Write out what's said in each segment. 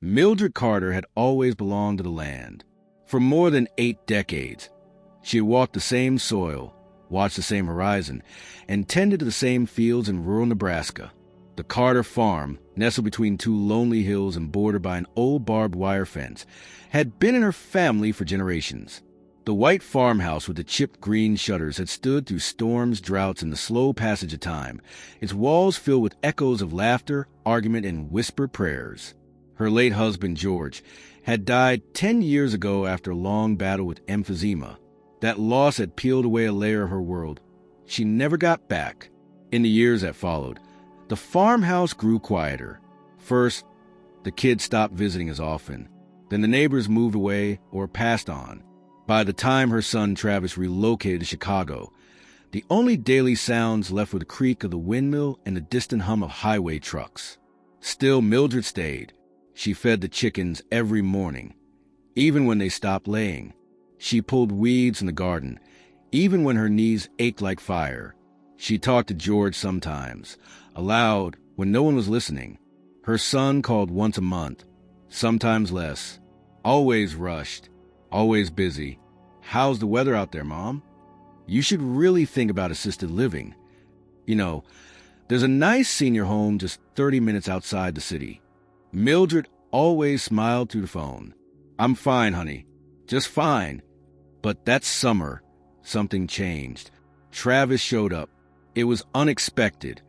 Mildred Carter had always belonged to the land. For more than 8 decades, she had walked the same soil, watched the same horizon, and tended to the same fields in rural Nebraska. The Carter farm, nestled between 2 lonely hills and bordered by an old barbed wire fence, had been in her family for generations. The white farmhouse with the chipped green shutters had stood through storms, droughts, and the slow passage of time, its walls filled with echoes of laughter, argument, and whispered prayers. Her late husband, George, had died 10 years ago after a long battle with emphysema. That loss had peeled away a layer of her world. She never got back. In the years that followed, the farmhouse grew quieter. First, the kids stopped visiting as often. Then the neighbors moved away or passed on. By the time her son Travis relocated to Chicago, the only daily sounds left were the creak of the windmill and the distant hum of highway trucks. Still, Mildred stayed. She fed the chickens every morning, even when they stopped laying. She pulled weeds in the garden, even when her knees ached like fire. She talked to George sometimes, aloud when no one was listening. Her son called once a month, sometimes less, always rushed, always busy. "How's the weather out there, Mom? You should really think about assisted living. You know, there's a nice senior home just 30 minutes outside the city." Mildred always smiled through the phone. "I'm fine, honey. Just fine." But that summer, something changed. Travis showed up. It was unexpected.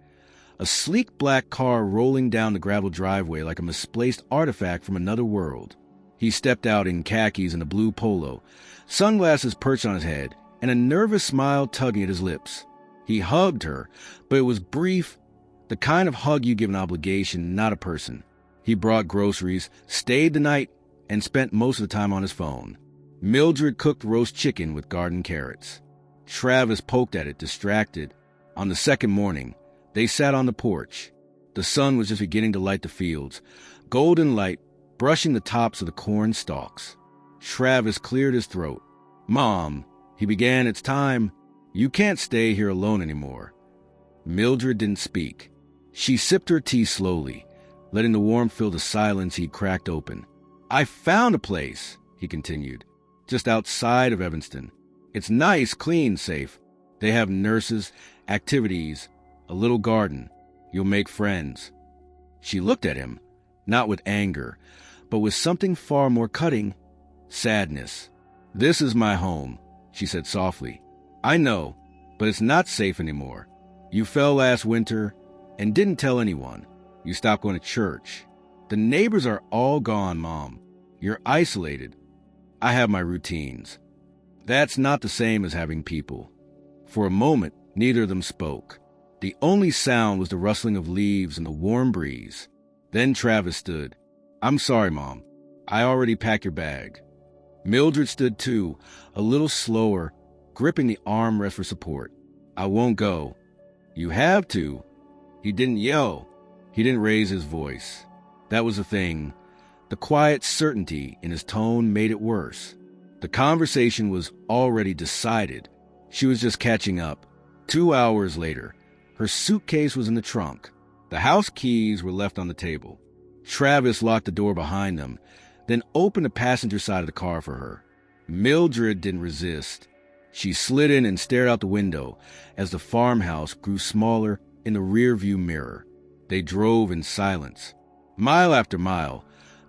A sleek black car rolling down the gravel driveway like a misplaced artifact from another world. He stepped out in khakis and a blue polo, sunglasses perched on his head, and a nervous smile tugging at his lips. He hugged her, but it was brief, the kind of hug you give an obligation, not a person. He brought groceries, stayed the night, and spent most of the time on his phone. Mildred cooked roast chicken with garden carrots. Travis poked at it, distracted. On the second morning, they sat on the porch. The sun was just beginning to light the fields, golden light brushing the tops of the corn stalks. Travis cleared his throat. "Mom," he began, "it's time. You can't stay here alone anymore." Mildred didn't speak. She sipped her tea slowly, letting the warmth fill the silence he'd cracked open. "I found a place," he continued, "just outside of Evanston. It's nice, clean, safe. They have nurses, activities, a little garden. You'll make friends." She looked at him, not with anger, but with something far more cutting, sadness. "This is my home," she said softly. "I know, but it's not safe anymore. You fell last winter and didn't tell anyone. You stopped going to church. The neighbors are all gone, Mom. You're isolated. I have my routines. That's not the same as having people." For a moment, neither of them spoke. The only sound was the rustling of leaves and the warm breeze. Then Travis stood. "I'm sorry, Mom. I already packed your bag." Mildred stood too, a little slower, gripping the armrest for support. "I won't go." "You have to." He didn't yell. He didn't raise his voice. That was the thing. The quiet certainty in his tone made it worse. The conversation was already decided. She was just catching up. 2 hours later, her suitcase was in the trunk. The house keys were left on the table. Travis locked the door behind them, then opened the passenger side of the car for her. Mildred didn't resist. She slid in and stared out the window as the farmhouse grew smaller in the rearview mirror. They drove in silence. Mile after mile,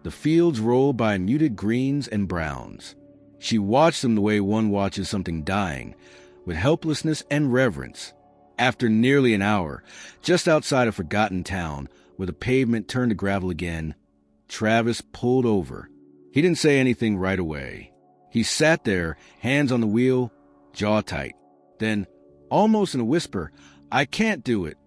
the fields rolled by muted greens and browns. She watched them the way one watches something dying, with helplessness and reverence. After nearly an hour, just outside a forgotten town, where the pavement turned to gravel again, Travis pulled over. He didn't say anything right away. He sat there, hands on the wheel, jaw tight. Then, almost in a whisper, "I can't do it."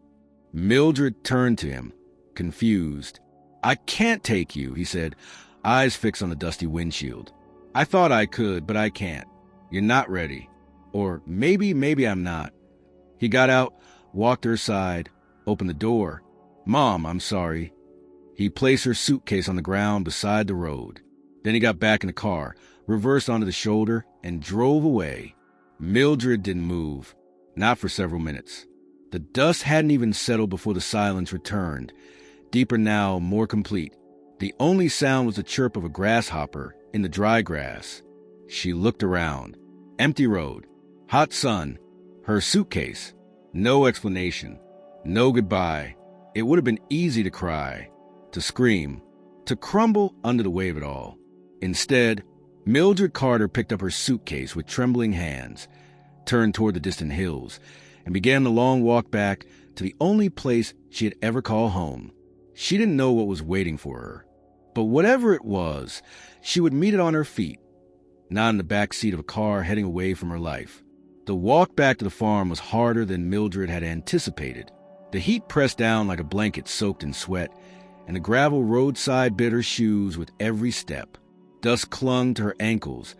Mildred turned to him, confused. "I can't take you," he said, eyes fixed on the dusty windshield. "I thought I could, but I can't. You're not ready. Or maybe I'm not." He got out, walked to her side, opened the door. "Mom, I'm sorry." He placed her suitcase on the ground beside the road. Then he got back in the car, reversed onto the shoulder, and drove away. Mildred didn't move, not for several minutes. The dust hadn't even settled before the silence returned, deeper now, more complete. The only sound was the chirp of a grasshopper in the dry grass. She looked around. Empty road, hot sun, her suitcase. No explanation, no goodbye. It would have been easy to cry, to scream, to crumble under the weight of it all. Instead, Mildred Carter picked up her suitcase with trembling hands, turned toward the distant hills, and began the long walk back to the only place she had ever called home. She didn't know what was waiting for her, but whatever it was, she would meet it on her feet, not in the back seat of a car heading away from her life. The walk back to the farm was harder than Mildred had anticipated. The heat pressed down like a blanket soaked in sweat, and the gravel roadside bit her shoes with every step. Dust clung to her ankles,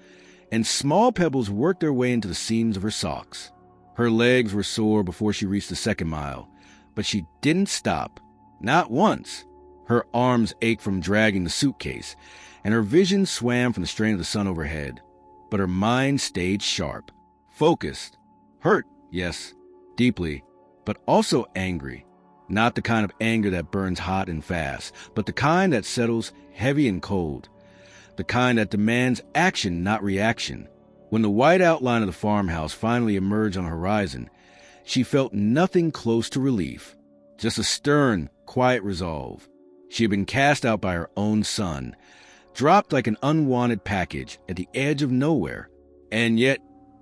and small pebbles worked their way into the seams of her socks. Her legs were sore before she reached the second mile, but she didn't stop. Not once. Her arms ached from dragging the suitcase, and her vision swam from the strain of the sun overhead. But her mind stayed sharp, focused, hurt, yes, deeply, but also angry. Not the kind of anger that burns hot and fast, but the kind that settles heavy and cold. The kind that demands action, not reaction. When the white outline of the farmhouse finally emerged on the horizon, she felt nothing close to relief, just a stern, quiet resolve. She had been cast out by her own son, dropped like an unwanted package at the edge of nowhere, and yet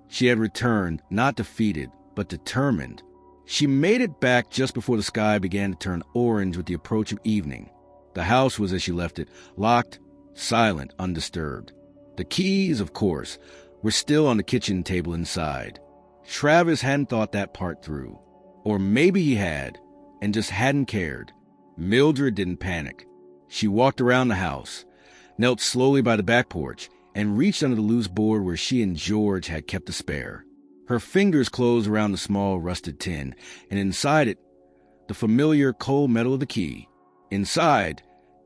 she had returned, not defeated, but determined. She made it back just before the sky began to turn orange with the approach of evening. The house was as she left it, locked, silent, undisturbed. The keys, of course, were still on the kitchen table inside. Travis hadn't thought that part through. Or maybe he had, and just hadn't cared. Mildred didn't panic. She walked around the house, knelt slowly by the back porch, and reached under the loose board where she and George had kept a spare. Her fingers closed around the small rusted tin, and inside it, the familiar cold metal of the key. Inside,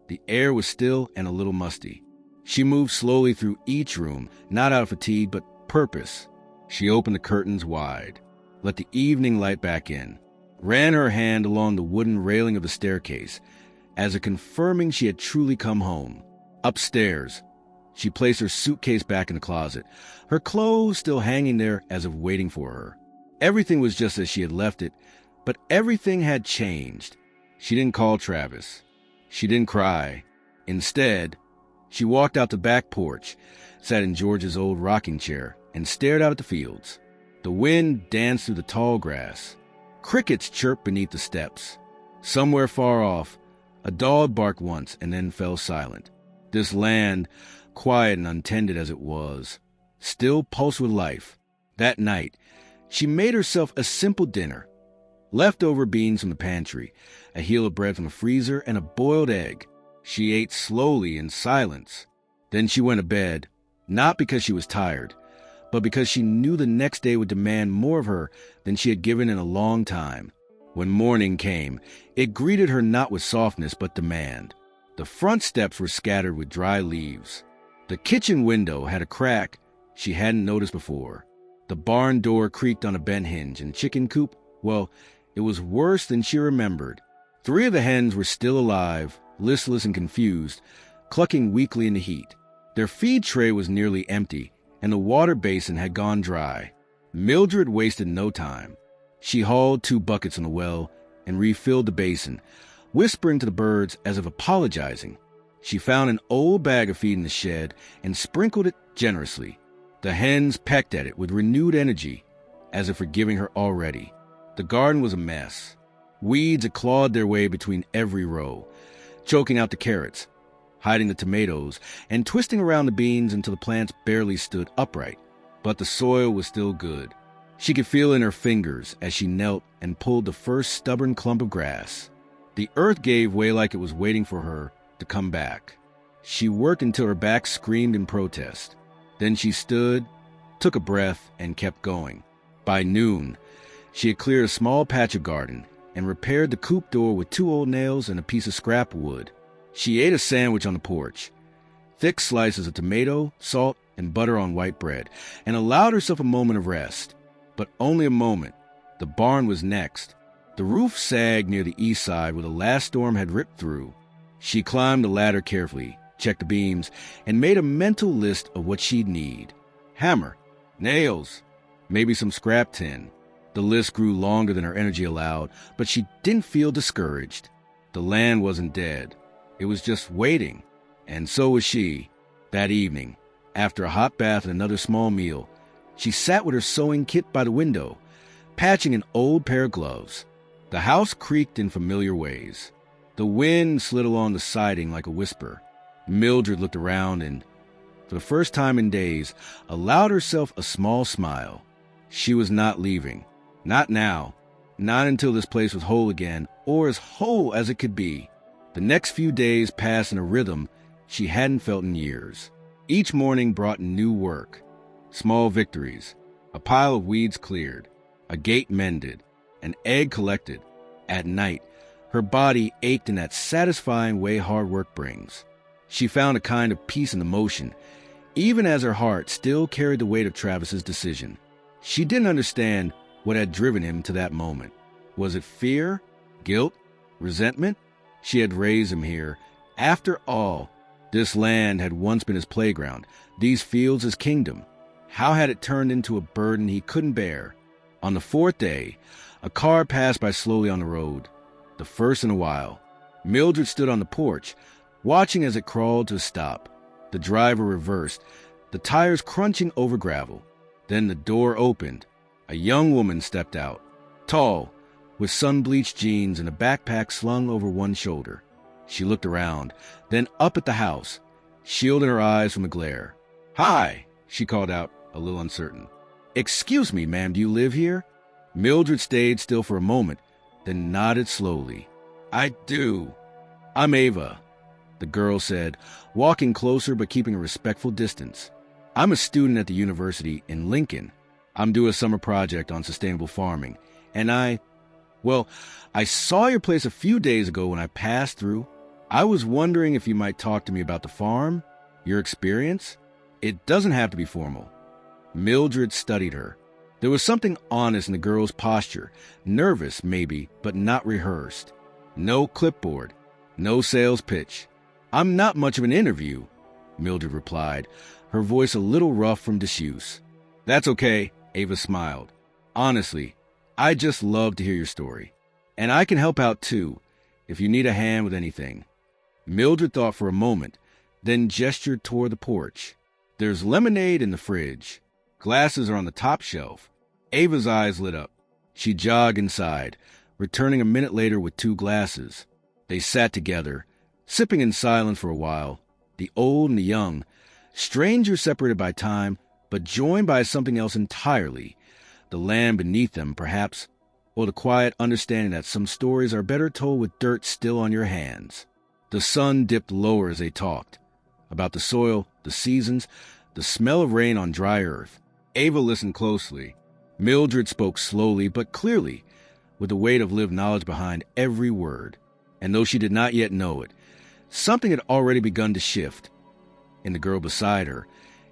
the air was still and a little musty. She moved slowly through each room, not out of fatigue, but purpose. She opened the curtains wide, let the evening light back in, ran her hand along the wooden railing of the staircase, as if confirming she had truly come home. Upstairs, she placed her suitcase back in the closet, her clothes still hanging there as if waiting for her. Everything was just as she had left it, but everything had changed. She didn't call Travis. She didn't cry. Instead, she walked out the back porch, sat in George's old rocking chair, and stared out at the fields. The wind danced through the tall grass. Crickets chirped beneath the steps. Somewhere far off, a dog barked once and then fell silent. This land, quiet and untended as it was, still pulsed with life. That night, she made herself a simple dinner. Leftover beans from the pantry, a heel of bread from the freezer, and a boiled egg. She ate slowly in silence. Then she went to bed, not because she was tired, but because she knew the next day would demand more of her than she had given in a long time. When morning came, it greeted her not with softness but demand. The front steps were scattered with dry leaves. The kitchen window had a crack she hadn't noticed before. The barn door creaked on a bent hinge, and the chicken coop, well, it was worse than she remembered. 3 of the hens were still alive, listless and confused, clucking weakly in the heat. Their feed tray was nearly empty, and the water basin had gone dry. Mildred wasted no time. She hauled 2 buckets from the well and refilled the basin, whispering to the birds as if apologizing. She found an old bag of feed in the shed and sprinkled it generously. The hens pecked at it with renewed energy, as if forgiving her already. The garden was a mess. Weeds had clawed their way between every row, choking out the carrots, hiding the tomatoes, and twisting around the beans until the plants barely stood upright. But the soil was still good. She could feel it in her fingers as she knelt and pulled the first stubborn clump of grass. The earth gave way like it was waiting for her to come back. She worked until her back screamed in protest. Then she stood, took a breath, and kept going. By noon, she had cleared a small patch of garden and repaired the coop door with 2 old nails and a piece of scrap wood. She ate a sandwich on the porch, thick slices of tomato, salt, and butter on white bread, and allowed herself a moment of rest. But only a moment. The barn was next. The roof sagged near the east side where the last storm had ripped through. She climbed the ladder carefully, checked the beams, and made a mental list of what she'd need. Hammer, nails, maybe some scrap tin. The list grew longer than her energy allowed, but she didn't feel discouraged. The land wasn't dead. It was just waiting. And so was she. That evening, after a hot bath and another small meal, she sat with her sewing kit by the window, patching an old pair of gloves. The house creaked in familiar ways. The wind slid along the siding like a whisper. Mildred looked around and, for the first time in days, allowed herself a small smile. She was not leaving. Not now. Not until this place was whole again, or as whole as it could be. The next few days passed in a rhythm she hadn't felt in years. Each morning brought new work. Small victories. A pile of weeds cleared. A gate mended. An egg collected. At night, her body ached in that satisfying way hard work brings. She found a kind of peace in the motion, even as her heart still carried the weight of Travis's decision. She didn't understand what had driven him to that moment. Was it fear? Guilt? Resentment? She had raised him here. After all, this land had once been his playground, these fields his kingdom. How had it turned into a burden he couldn't bear? On the fourth day, a car passed by slowly on the road, the first in a while. Mildred stood on the porch, watching as it crawled to a stop. The driver reversed, the tires crunching over gravel. Then the door opened. A young woman stepped out, tall, with sun-bleached jeans and a backpack slung over one shoulder. She looked around, then up at the house, shielding her eyes from the glare. "Hi," she called out, a little uncertain. "Excuse me, ma'am, do you live here?" Mildred stayed still for a moment, then nodded slowly. "I do. I'm Ava," the girl said, walking closer but keeping a respectful distance. "I'm a student at the university in Lincoln. I'm doing a summer project on sustainable farming, and I saw your place a few days ago when I passed through. I was wondering if you might talk to me about the farm, your experience. It doesn't have to be formal." Mildred studied her. There was something honest in the girl's posture, nervous maybe, but not rehearsed. No clipboard, no sales pitch. "I'm not much of an interview," Mildred replied, her voice a little rough from disuse. "That's okay," Ava smiled. "Honestly, I just love to hear your story. And I can help out too, if you need a hand with anything." Mildred thought for a moment, then gestured toward the porch. "There's lemonade in the fridge. Glasses are on the top shelf." Ava's eyes lit up. She jogged inside, returning a minute later with 2 glasses. They sat together, sipping in silence for a while, the old and the young, strangers separated by time, but joined by something else entirely, the land beneath them, perhaps, or the quiet understanding that some stories are better told with dirt still on your hands. The sun dipped lower as they talked, about the soil, the seasons, the smell of rain on dry earth. Ava listened closely. Mildred spoke slowly but clearly, with the weight of lived knowledge behind every word. And though she did not yet know it, something had already begun to shift. In the girl beside her,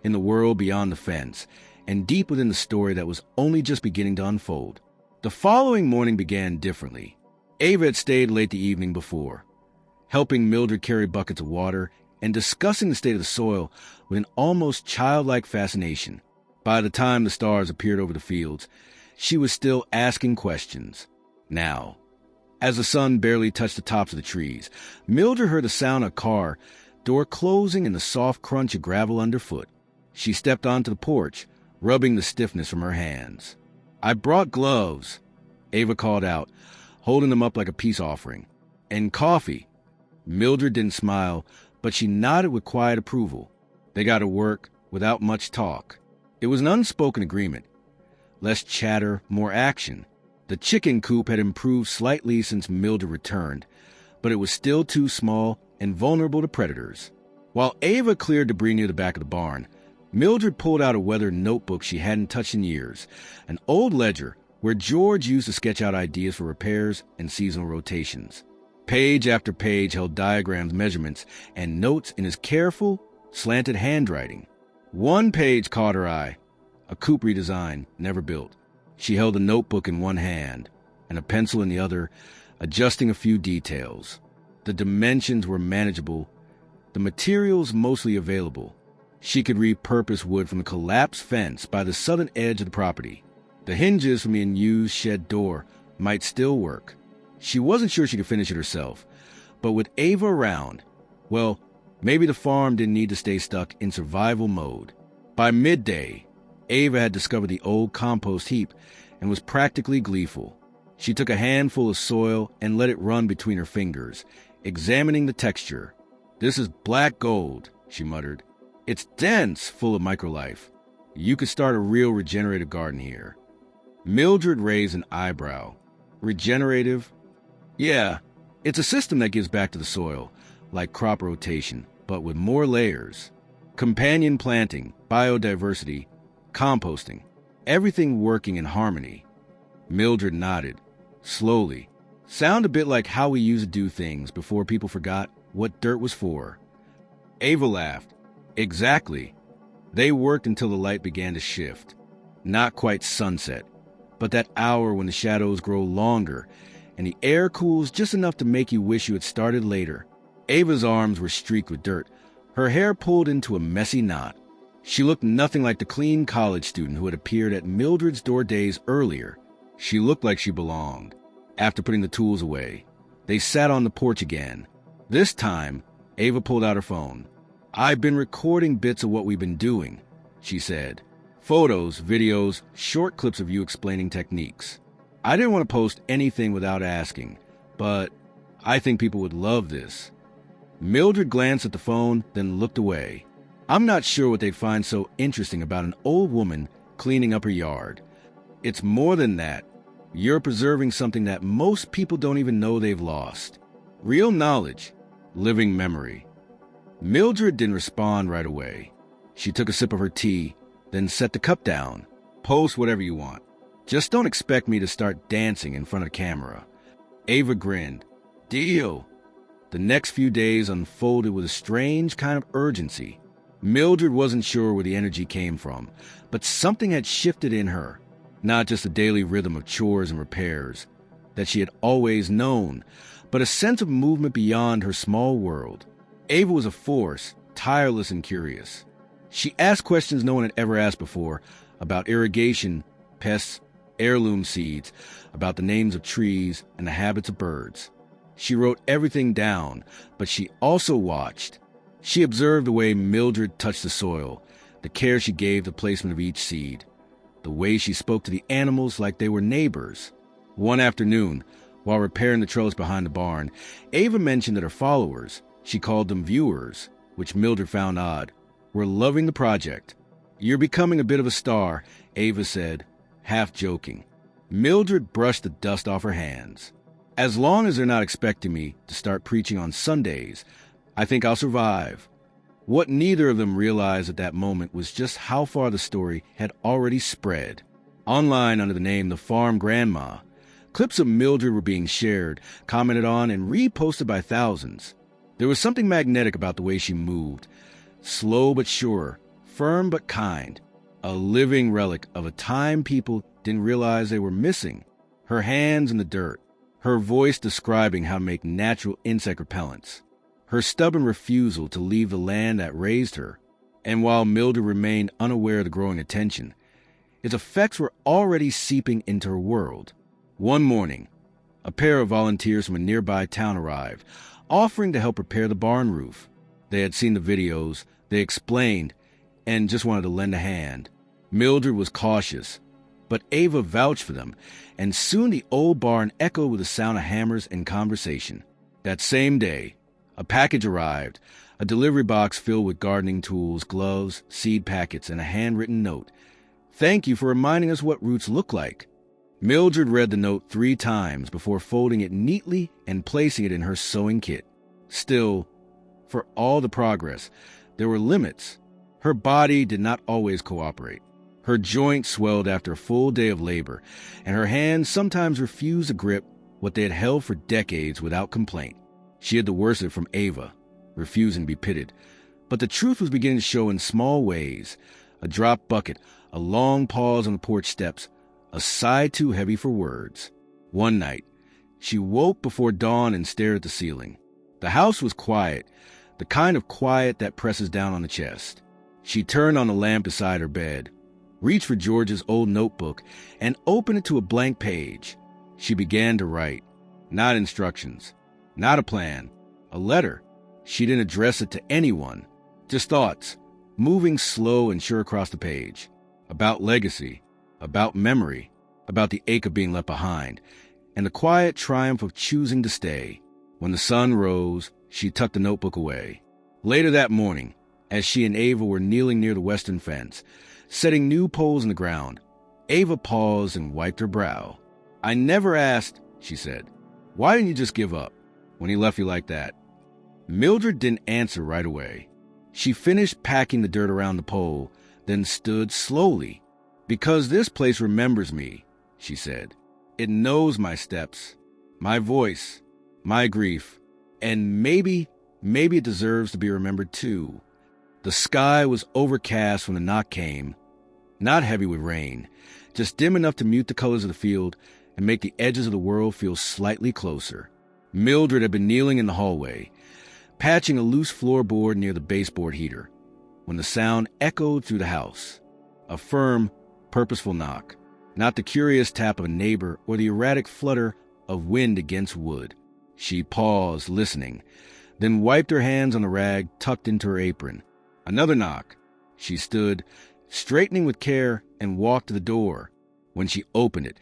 in the world beyond the fence, and deep within the story that was only just beginning to unfold. The following morning began differently. Ava had stayed late the evening before, helping Mildred carry buckets of water and discussing the state of the soil with an almost childlike fascination. By the time the stars appeared over the fields, she was still asking questions. Now, as the sun barely touched the tops of the trees, Mildred heard the sound of a car door closing and the soft crunch of gravel underfoot. She stepped onto the porch, rubbing the stiffness from her hands. "I brought gloves," Ava called out, holding them up like a peace offering. "And coffee." Mildred didn't smile, but she nodded with quiet approval. They got to work without much talk. It was an unspoken agreement. Less chatter, more action. The chicken coop had improved slightly since Mildred returned, but it was still too small and vulnerable to predators. While Ava cleared debris near the back of the barn, Mildred pulled out a weathered notebook she hadn't touched in years, an old ledger where George used to sketch out ideas for repairs and seasonal rotations. Page after page held diagrams, measurements, and notes in his careful, slanted handwriting. One page caught her eye, a coop redesign, never built. She held a notebook in one hand and a pencil in the other, adjusting a few details. The dimensions were manageable, the materials mostly available. She could repurpose wood from the collapsed fence by the southern edge of the property. The hinges from the unused shed door might still work. She wasn't sure she could finish it herself, but with Ava around, well, maybe the farm didn't need to stay stuck in survival mode. By midday, Ava had discovered the old compost heap and was practically gleeful. She took a handful of soil and let it run between her fingers, examining the texture. "This is black gold," she muttered. "It's dense, full of microlife. You could start a real regenerative garden here." Mildred raised an eyebrow. "Regenerative?" "Yeah, it's a system that gives back to the soil, like crop rotation, but with more layers. Companion planting, biodiversity, composting, everything working in harmony." Mildred nodded, slowly. "Sound a bit like how we used to do things before people forgot what dirt was for." Ava laughed. "Exactly. They worked until the light began to shift. Not quite sunset, but that hour when the shadows grow longer and the air cools just enough to make you wish you had started later." Ava's arms were streaked with dirt, her hair pulled into a messy knot. She looked nothing like the clean college student who had appeared at Mildred's door days earlier. She looked like she belonged. After putting the tools away, they sat on the porch again. This time, Ava pulled out her phone. "I've been recording bits of what we've been doing," she said. "Photos, videos, short clips of you explaining techniques. I didn't want to post anything without asking, but I think people would love this." Mildred glanced at the phone, then looked away. "I'm not sure what they'd find so interesting about an old woman cleaning up her yard. It's more than that. You're preserving something that most people don't even know they've lost. Real knowledge, living memory." Mildred didn't respond right away. She took a sip of her tea, then set the cup down. "Post whatever you want. Just don't expect me to start dancing in front of the camera." Ava grinned. "Deal." The next few days unfolded with a strange kind of urgency. Mildred wasn't sure where the energy came from, but something had shifted in her. Not just the daily rhythm of chores and repairs that she had always known, but a sense of movement beyond her small world. Ava was a force, tireless and curious. She asked questions no one had ever asked before, about irrigation, pests, heirloom seeds, about the names of trees and the habits of birds. She wrote everything down, but she also watched. She observed the way Mildred touched the soil, the care she gave the placement of each seed, the way she spoke to the animals like they were neighbors. One afternoon, while repairing the trellis behind the barn, Ava mentioned that her followers, she called them viewers, which Mildred found odd, were loving the project. "You're becoming a bit of a star," Ava said, half joking. Mildred brushed the dust off her hands. "As long as they're not expecting me to start preaching on Sundays, I think I'll survive." What neither of them realized at that moment was just how far the story had already spread. Online under the name The Farm Grandma, clips of Mildred were being shared, commented on, and reposted by thousands. There was something magnetic about the way she moved, slow but sure, firm but kind, a living relic of a time people didn't realize they were missing. Her hands in the dirt, her voice describing how to make natural insect repellents, her stubborn refusal to leave the land that raised her. And while Mildred remained unaware of the growing attention, its effects were already seeping into her world. One morning, a pair of volunteers from a nearby town arrived, offering to help repair the barn roof. They had seen the videos, they explained, and just wanted to lend a hand. Mildred was cautious, but Ava vouched for them, and soon the old barn echoed with the sound of hammers and conversation. That same day, a package arrived, a delivery box filled with gardening tools, gloves, seed packets, and a handwritten note. "Thank you for reminding us what roots look like." Mildred read the note 3 times before folding it neatly and placing it in her sewing kit. Still, for all the progress, there were limits. Her body did not always cooperate. Her joints swelled after a full day of labor, and her hands sometimes refused to grip what they had held for decades without complaint. She had the worst of it from Ava, refusing to be pitted. But the truth was beginning to show in small ways. A dropped bucket, a long pause on the porch steps, a sigh too heavy for words. One night, she woke before dawn and stared at the ceiling. The house was quiet, the kind of quiet that presses down on the chest. She turned on the lamp beside her bed, reached for George's old notebook, and opened it to a blank page. She began to write. Not instructions, not a plan, a letter. She didn't address it to anyone, just thoughts, moving slow and sure across the page. About legacy, about memory, about the ache of being left behind, and the quiet triumph of choosing to stay. When the sun rose, she tucked the notebook away. Later that morning, as she and Ava were kneeling near the western fence, setting new poles in the ground, Ava paused and wiped her brow. "I never asked," she said. "Why didn't you just give up when he left you like that?" Mildred didn't answer right away. She finished packing the dirt around the pole, then stood slowly. "Because this place remembers me," she said. "It knows my steps, my voice, my grief, and maybe it deserves to be remembered too." The sky was overcast when the knock came, not heavy with rain, just dim enough to mute the colors of the field and make the edges of the world feel slightly closer. Mildred had been kneeling in the hallway, patching a loose floorboard near the baseboard heater, when the sound echoed through the house. A firm, purposeful knock, not the curious tap of a neighbor or the erratic flutter of wind against wood. She paused, listening, then wiped her hands on the rag tucked into her apron. Another knock. She stood, straightening with care, and walked to the door. When she opened it,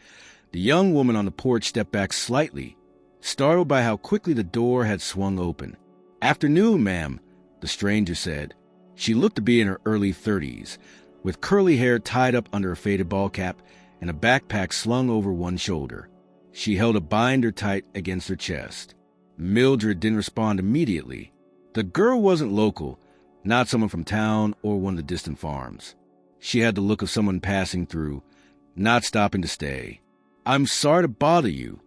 the young woman on the porch stepped back slightly, startled by how quickly the door had swung open. "Afternoon, ma'am," the stranger said. She looked to be in her early 30s, with curly hair tied up under a faded ball cap and a backpack slung over one shoulder. She held a binder tight against her chest. Mildred didn't respond immediately. The girl wasn't local, not someone from town or one of the distant farms. She had the look of someone passing through, not stopping to stay. "I'm sorry to bother you,"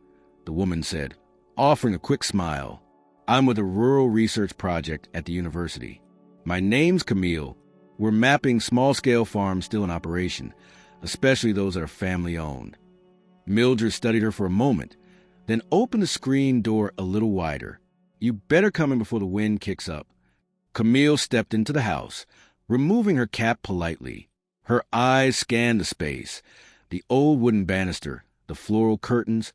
the woman said, offering a quick smile. "I'm with a rural research project at the university. My name's Camille. We're mapping small-scale farms still in operation, especially those that are family-owned." Mildred studied her for a moment, then opened the screen door a little wider. "You better come in before the wind kicks up." Camille stepped into the house, removing her cap politely. Her eyes scanned the space, the old wooden banister, the floral curtains,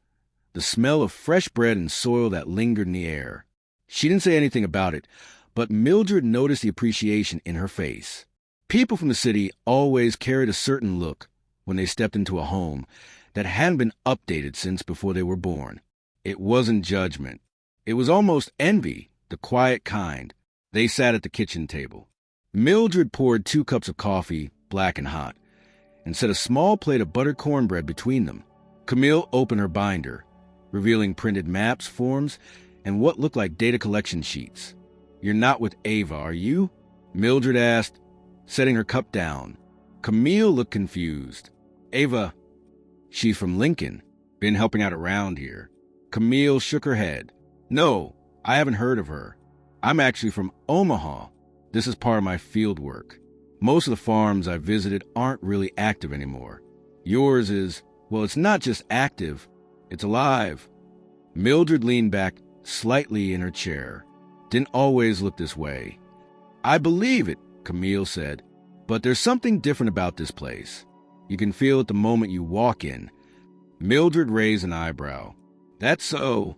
the smell of fresh bread and soil that lingered in the air. She didn't say anything about it, but Mildred noticed the appreciation in her face. People from the city always carried a certain look when they stepped into a home that hadn't been updated since before they were born. It wasn't judgment. It was almost envy, the quiet kind. They sat at the kitchen table. Mildred poured 2 cups of coffee, black and hot, and set a small plate of buttered cornbread between them. Camille opened her binder, revealing printed maps, forms, and what looked like data collection sheets. "You're not with Ava, are you?" Mildred asked, setting her cup down. Camille looked confused. "Ava, she's from Lincoln, been helping out around here." Camille shook her head. "No, I haven't heard of her. I'm actually from Omaha. This is part of my field work. Most of the farms I've visited aren't really active anymore. Yours is, well, it's not just active, it's alive." Mildred leaned back slightly in her chair. "Didn't always look this way." "I believe it," Camille said, "but there's something different about this place. You can feel it the moment you walk in." Mildred raised an eyebrow. "That's so."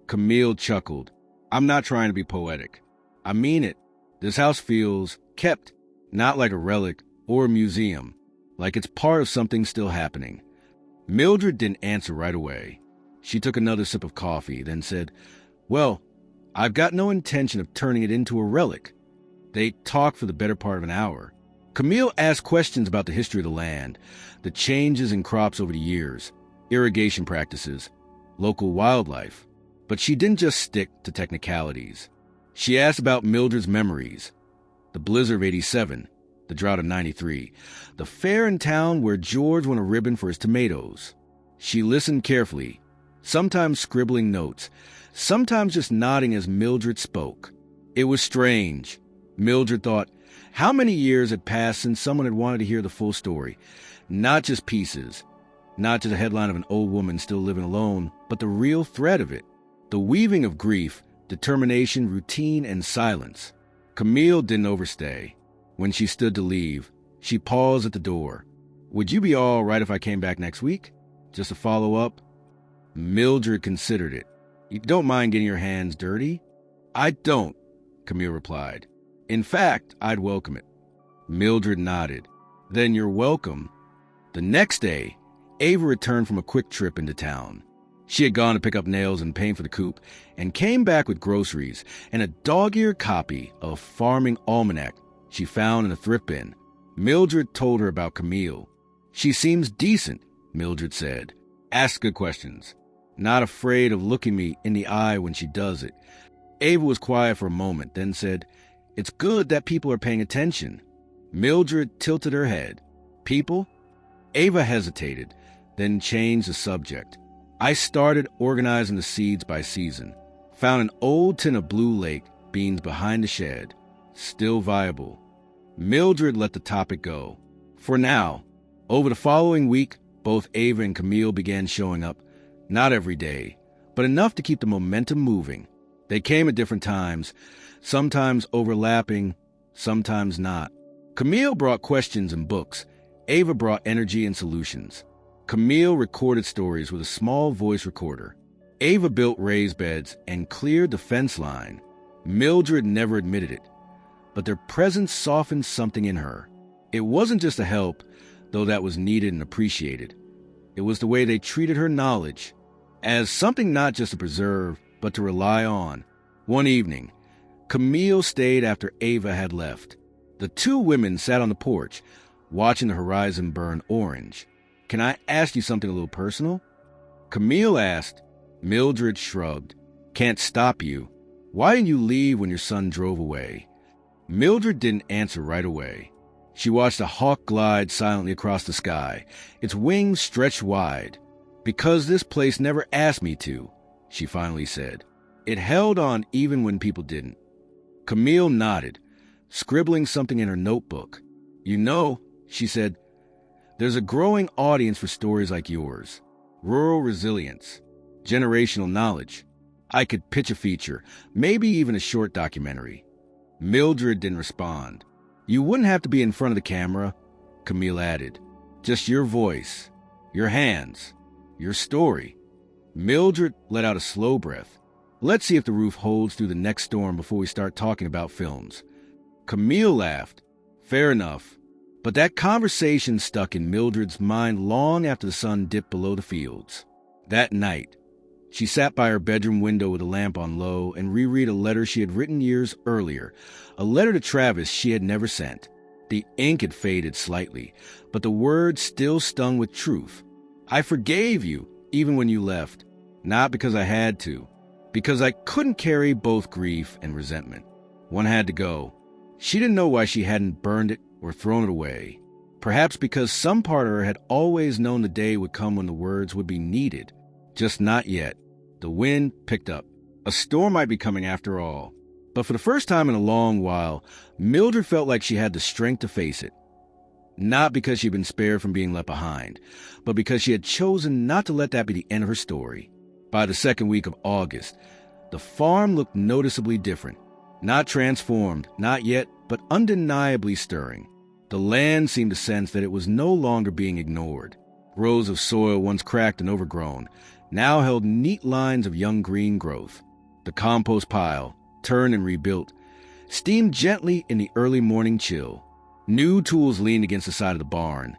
Camille chuckled. "I'm not trying to be poetic. I mean it. This house feels kept, not like a relic or a museum, like it's part of something still happening." Mildred didn't answer right away. She took another sip of coffee, then said, "Well, I've got no intention of turning it into a relic." They talked for the better part of an hour. Camille asked questions about the history of the land, the changes in crops over the years, irrigation practices, local wildlife. But she didn't just stick to technicalities. She asked about Mildred's memories, the blizzard of '87, the drought of '93, the fair in town where George won a ribbon for his tomatoes. She listened carefully, sometimes scribbling notes, sometimes just nodding as Mildred spoke. It was strange. Mildred thought, how many years had passed since someone had wanted to hear the full story, not just pieces, not just a headline of an old woman still living alone, but the real thread of it. The weaving of grief determination, routine, and silence. Camille didn't overstay. When she stood to leave, she paused at the door. "Would you be all right if I came back next week? Just to follow up?" Mildred considered it. "You don't mind getting your hands dirty?" "I don't," Camille replied. "In fact, I'd welcome it." Mildred nodded. "Then you're welcome." The next day, Ava returned from a quick trip into town. She had gone to pick up nails and paint for the coop and came back with groceries and a dog-eared copy of Farming Almanac she found in a thrift bin. Mildred told her about Camille. "She seems decent," Mildred said. "Asks good questions. Not afraid of looking me in the eye when she does it." Ava was quiet for a moment, then said, "It's good that people are paying attention." Mildred tilted her head. "People?" Ava hesitated, then changed the subject. "I started organizing the seeds by season. Found an old tin of Blue Lake beans behind the shed. Still viable." Mildred let the topic go. For now. Over the following week, both Ava and Camille began showing up. Not every day, but enough to keep the momentum moving. They came at different times, sometimes overlapping, sometimes not. Camille brought questions and books. Ava brought energy and solutions. Camille recorded stories with a small voice recorder. Ava built raised beds and cleared the fence line. Mildred never admitted it, but their presence softened something in her. It wasn't just a help, though that was needed and appreciated. It was the way they treated her knowledge, as something not just to preserve, but to rely on. One evening, Camille stayed after Ava had left. The two women sat on the porch, watching the horizon burn orange. "Can I ask you something a little personal?" Camille asked. Mildred shrugged. "Can't stop you. Why didn't you leave when your son drove away?" Mildred didn't answer right away. She watched a hawk glide silently across the sky, its wings stretched wide. "Because this place never asked me to," she finally said. It held on even when people didn't. Camille nodded, scribbling something in her notebook. "You know," she said, "there's a growing audience for stories like yours. Rural resilience, generational knowledge. I could pitch a feature, maybe even a short documentary." Mildred didn't respond. "You wouldn't have to be in front of the camera," Camille added. "Just your voice, your hands, your story." Mildred let out a slow breath. "Let's see if the roof holds through the next storm before we start talking about films." Camille laughed. "Fair enough." But that conversation stuck in Mildred's mind long after the sun dipped below the fields. That night, she sat by her bedroom window with a lamp on low and reread a letter she had written years earlier, a letter to Travis she had never sent. The ink had faded slightly, but the words still stung with truth. "I forgave you, even when you left. Not because I had to. Because I couldn't carry both grief and resentment. One had to go." She didn't know why she hadn't burned it or thrown it away. Perhaps because some part of her had always known the day would come when the words would be needed. Just not yet. The wind picked up. A storm might be coming after all. But for the first time in a long while, Mildred felt like she had the strength to face it. Not because she'd been spared from being left behind, but because she had chosen not to let that be the end of her story. By the second week of August, the farm looked noticeably different. Not transformed, not yet, but undeniably stirring. The land seemed to sense that it was no longer being ignored. Rows of soil once cracked and overgrown now held neat lines of young green growth. The compost pile, turned and rebuilt, steamed gently in the early morning chill. New tools leaned against the side of the barn,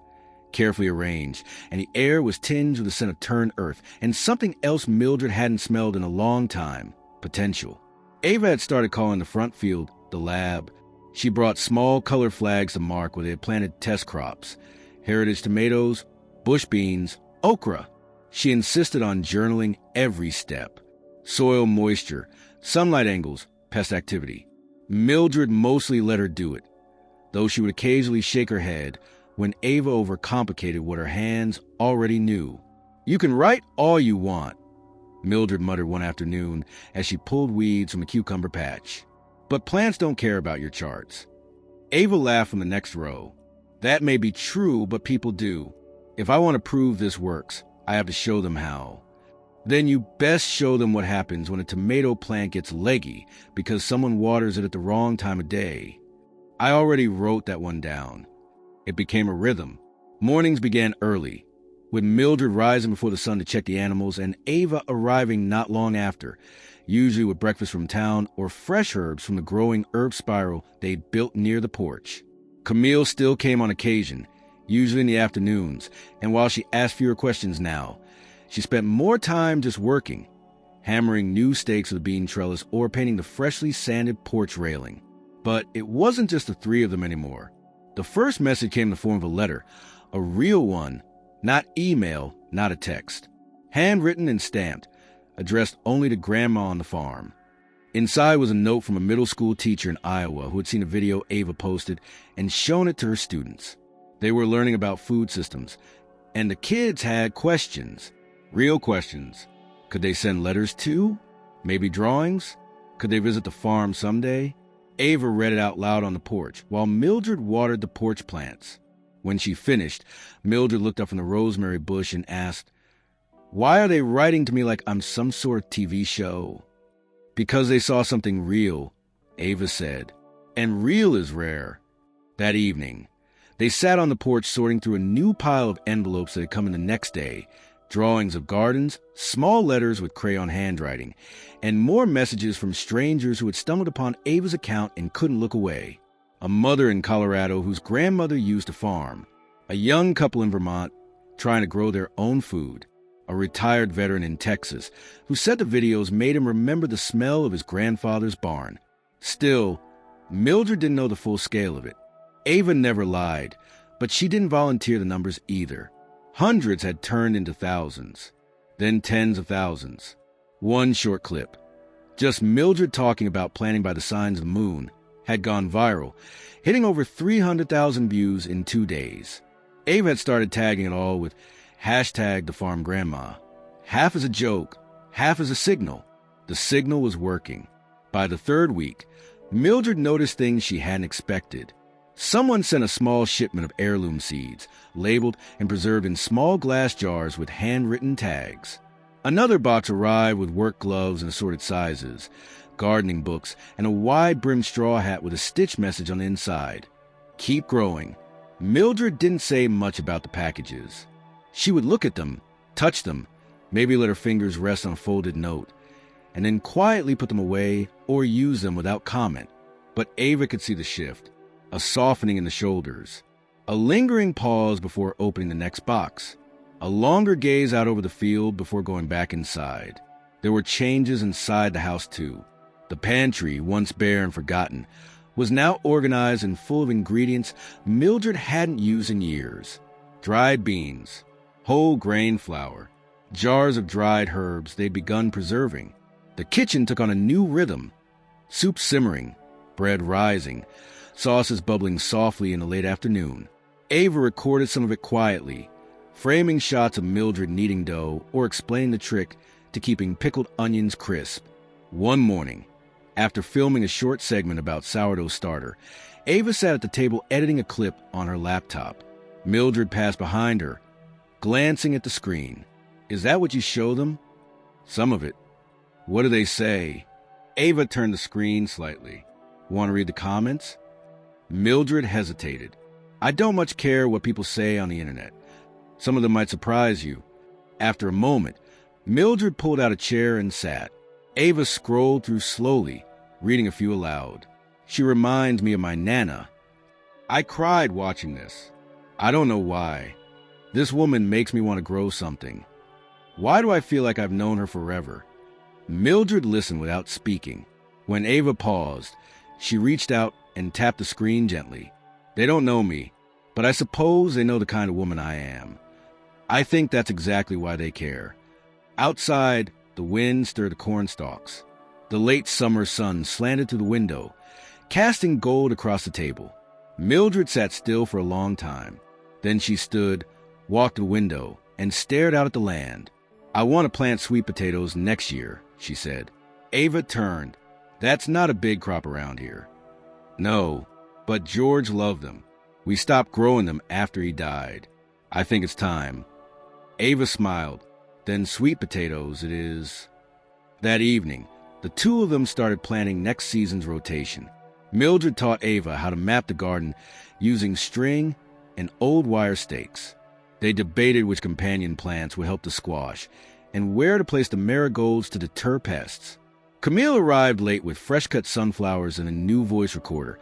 carefully arranged, and the air was tinged with the scent of turned earth and something else Mildred hadn't smelled in a long time: potential. Ava had started calling the front field the lab. She brought small color flags to mark where they had planted test crops: heritage tomatoes, bush beans, okra. She insisted on journaling every step: soil moisture, sunlight angles, pest activity. Mildred mostly let her do it, though she would occasionally shake her head when Ava overcomplicated what her hands already knew. "You can write all you want," Mildred muttered one afternoon as she pulled weeds from a cucumber patch. "But plants don't care about your charts." Ava laughed from the next row. "That may be true, but people do. If I want to prove this works, I have to show them how." Then you best show them what happens when a tomato plant gets leggy because someone waters it at the wrong time of day. I already wrote that one down. It became a rhythm. Mornings began early, with Mildred rising before the sun to check the animals and Ava arriving not long after, usually with breakfast from town or fresh herbs from the growing herb spiral they'd built near the porch. Camille still came on occasion, usually in the afternoons, and while she asked fewer questions now, she spent more time just working, hammering new stakes of the bean trellis or painting the freshly sanded porch railing. But it wasn't just the three of them anymore. The first message came in the form of a letter, a real one, not email, not a text. Handwritten and stamped, addressed only to Grandma on the farm. Inside was a note from a middle school teacher in Iowa who had seen a video Ava posted and shown it to her students. They were learning about food systems, and the kids had questions, real questions. Could they send letters too? Maybe drawings? Could they visit the farm someday? Ava read it out loud on the porch, while Mildred watered the porch plants. When she finished, Mildred looked up from the rosemary bush and asked, "Why are they writing to me like I'm some sort of TV show?" "Because they saw something real," Ava said. "And real is rare." That evening, they sat on the porch sorting through a new pile of envelopes that had come in the next day, drawings of gardens, small letters with crayon handwriting, and more messages from strangers who had stumbled upon Ava's account and couldn't look away. A mother in Colorado whose grandmother used to farm, a young couple in Vermont trying to grow their own food, a retired veteran in Texas who said the videos made him remember the smell of his grandfather's barn. Still, Mildred didn't know the full scale of it. Ava never lied, but she didn't volunteer the numbers either. Hundreds had turned into thousands, then tens of thousands. One short clip, just Mildred talking about planting by the signs of the moon, had gone viral, hitting over 300,000 views in 2 days. Ava had started tagging it all with #TheFarmGrandma. Half as a joke, half as a signal. The signal was working. By the third week, Mildred noticed things she hadn't expected. Someone sent a small shipment of heirloom seeds, labeled and preserved in small glass jars with handwritten tags. Another box arrived with work gloves in assorted sizes, gardening books, and a wide-brimmed straw hat with a stitch message on the inside. Keep growing. Mildred didn't say much about the packages. She would look at them, touch them, maybe let her fingers rest on a folded note, and then quietly put them away or use them without comment. But Ava could see the shift, a softening in the shoulders, a lingering pause before opening the next box, a longer gaze out over the field before going back inside. There were changes inside the house, too. The pantry, once bare and forgotten, was now organized and full of ingredients Mildred hadn't used in years. Dried beans, whole grain flour, jars of dried herbs they'd begun preserving. The kitchen took on a new rhythm. Soup simmering, bread rising, sauces bubbling softly in the late afternoon. Ava recorded some of it quietly, framing shots of Mildred kneading dough or explaining the trick to keeping pickled onions crisp. One morning, after filming a short segment about sourdough starter, Ava sat at the table editing a clip on her laptop. Mildred passed behind her, glancing at the screen. "Is that what you show them?" "Some of it." "What do they say?" Ava turned the screen slightly. "Want to read the comments?" Mildred hesitated. "I don't much care what people say on the internet. Some of them might surprise you." After a moment, Mildred pulled out a chair and sat. Ava scrolled through slowly, reading a few aloud. "She reminds me of my Nana. I cried watching this. I don't know why. This woman makes me want to grow something. Why do I feel like I've known her forever?" Mildred listened without speaking. When Ava paused, she reached out and tapped the screen gently. "They don't know me, but I suppose they know the kind of woman I am. I think that's exactly why they care." Outside, the wind stirred the cornstalks. The late summer sun slanted through the window, casting gold across the table. Mildred sat still for a long time. Then she stood, walked to the window, and stared out at the land. "I want to plant sweet potatoes next year," she said. Ava turned. "That's not a big crop around here." "No, but George loved them. We stopped growing them after he died. I think it's time." Ava smiled. Then sweet potatoes it is. That evening, the two of them started planning next season's rotation. Mildred taught Ava how to map the garden using string and old wire stakes. They debated which companion plants would help the squash and where to place the marigolds to deter pests. Camille arrived late with fresh-cut sunflowers and a new voice recorder,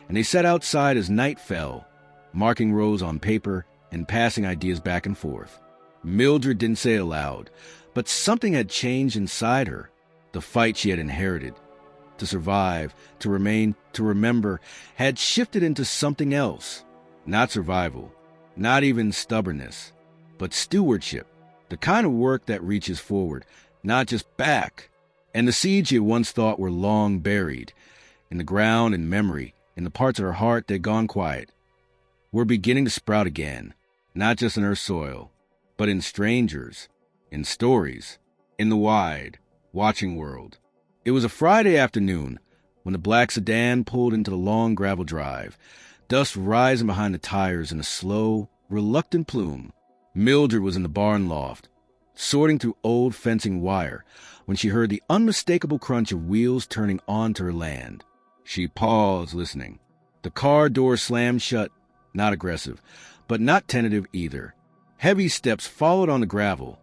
and they sat outside as night fell, marking rows on paper and passing ideas back and forth. Mildred didn't say it aloud, but something had changed inside her. The fight she had inherited, to survive, to remain, to remember, had shifted into something else. Not survival, not even stubbornness, but stewardship, the kind of work that reaches forward, not just back. And the seeds she had once thought were long buried, in the ground and memory, in the parts of her heart that had gone quiet, were beginning to sprout again, not just in her soil, but in strangers, in stories, in the wide, watching world. It was a Friday afternoon when the black sedan pulled into the long gravel drive, dust rising behind the tires in a slow, reluctant plume. Mildred was in the barn loft, sorting through old fencing wire, when she heard the unmistakable crunch of wheels turning onto her land. She paused, listening. The car door slammed shut, not aggressive, but not tentative either. Heavy steps followed on the gravel,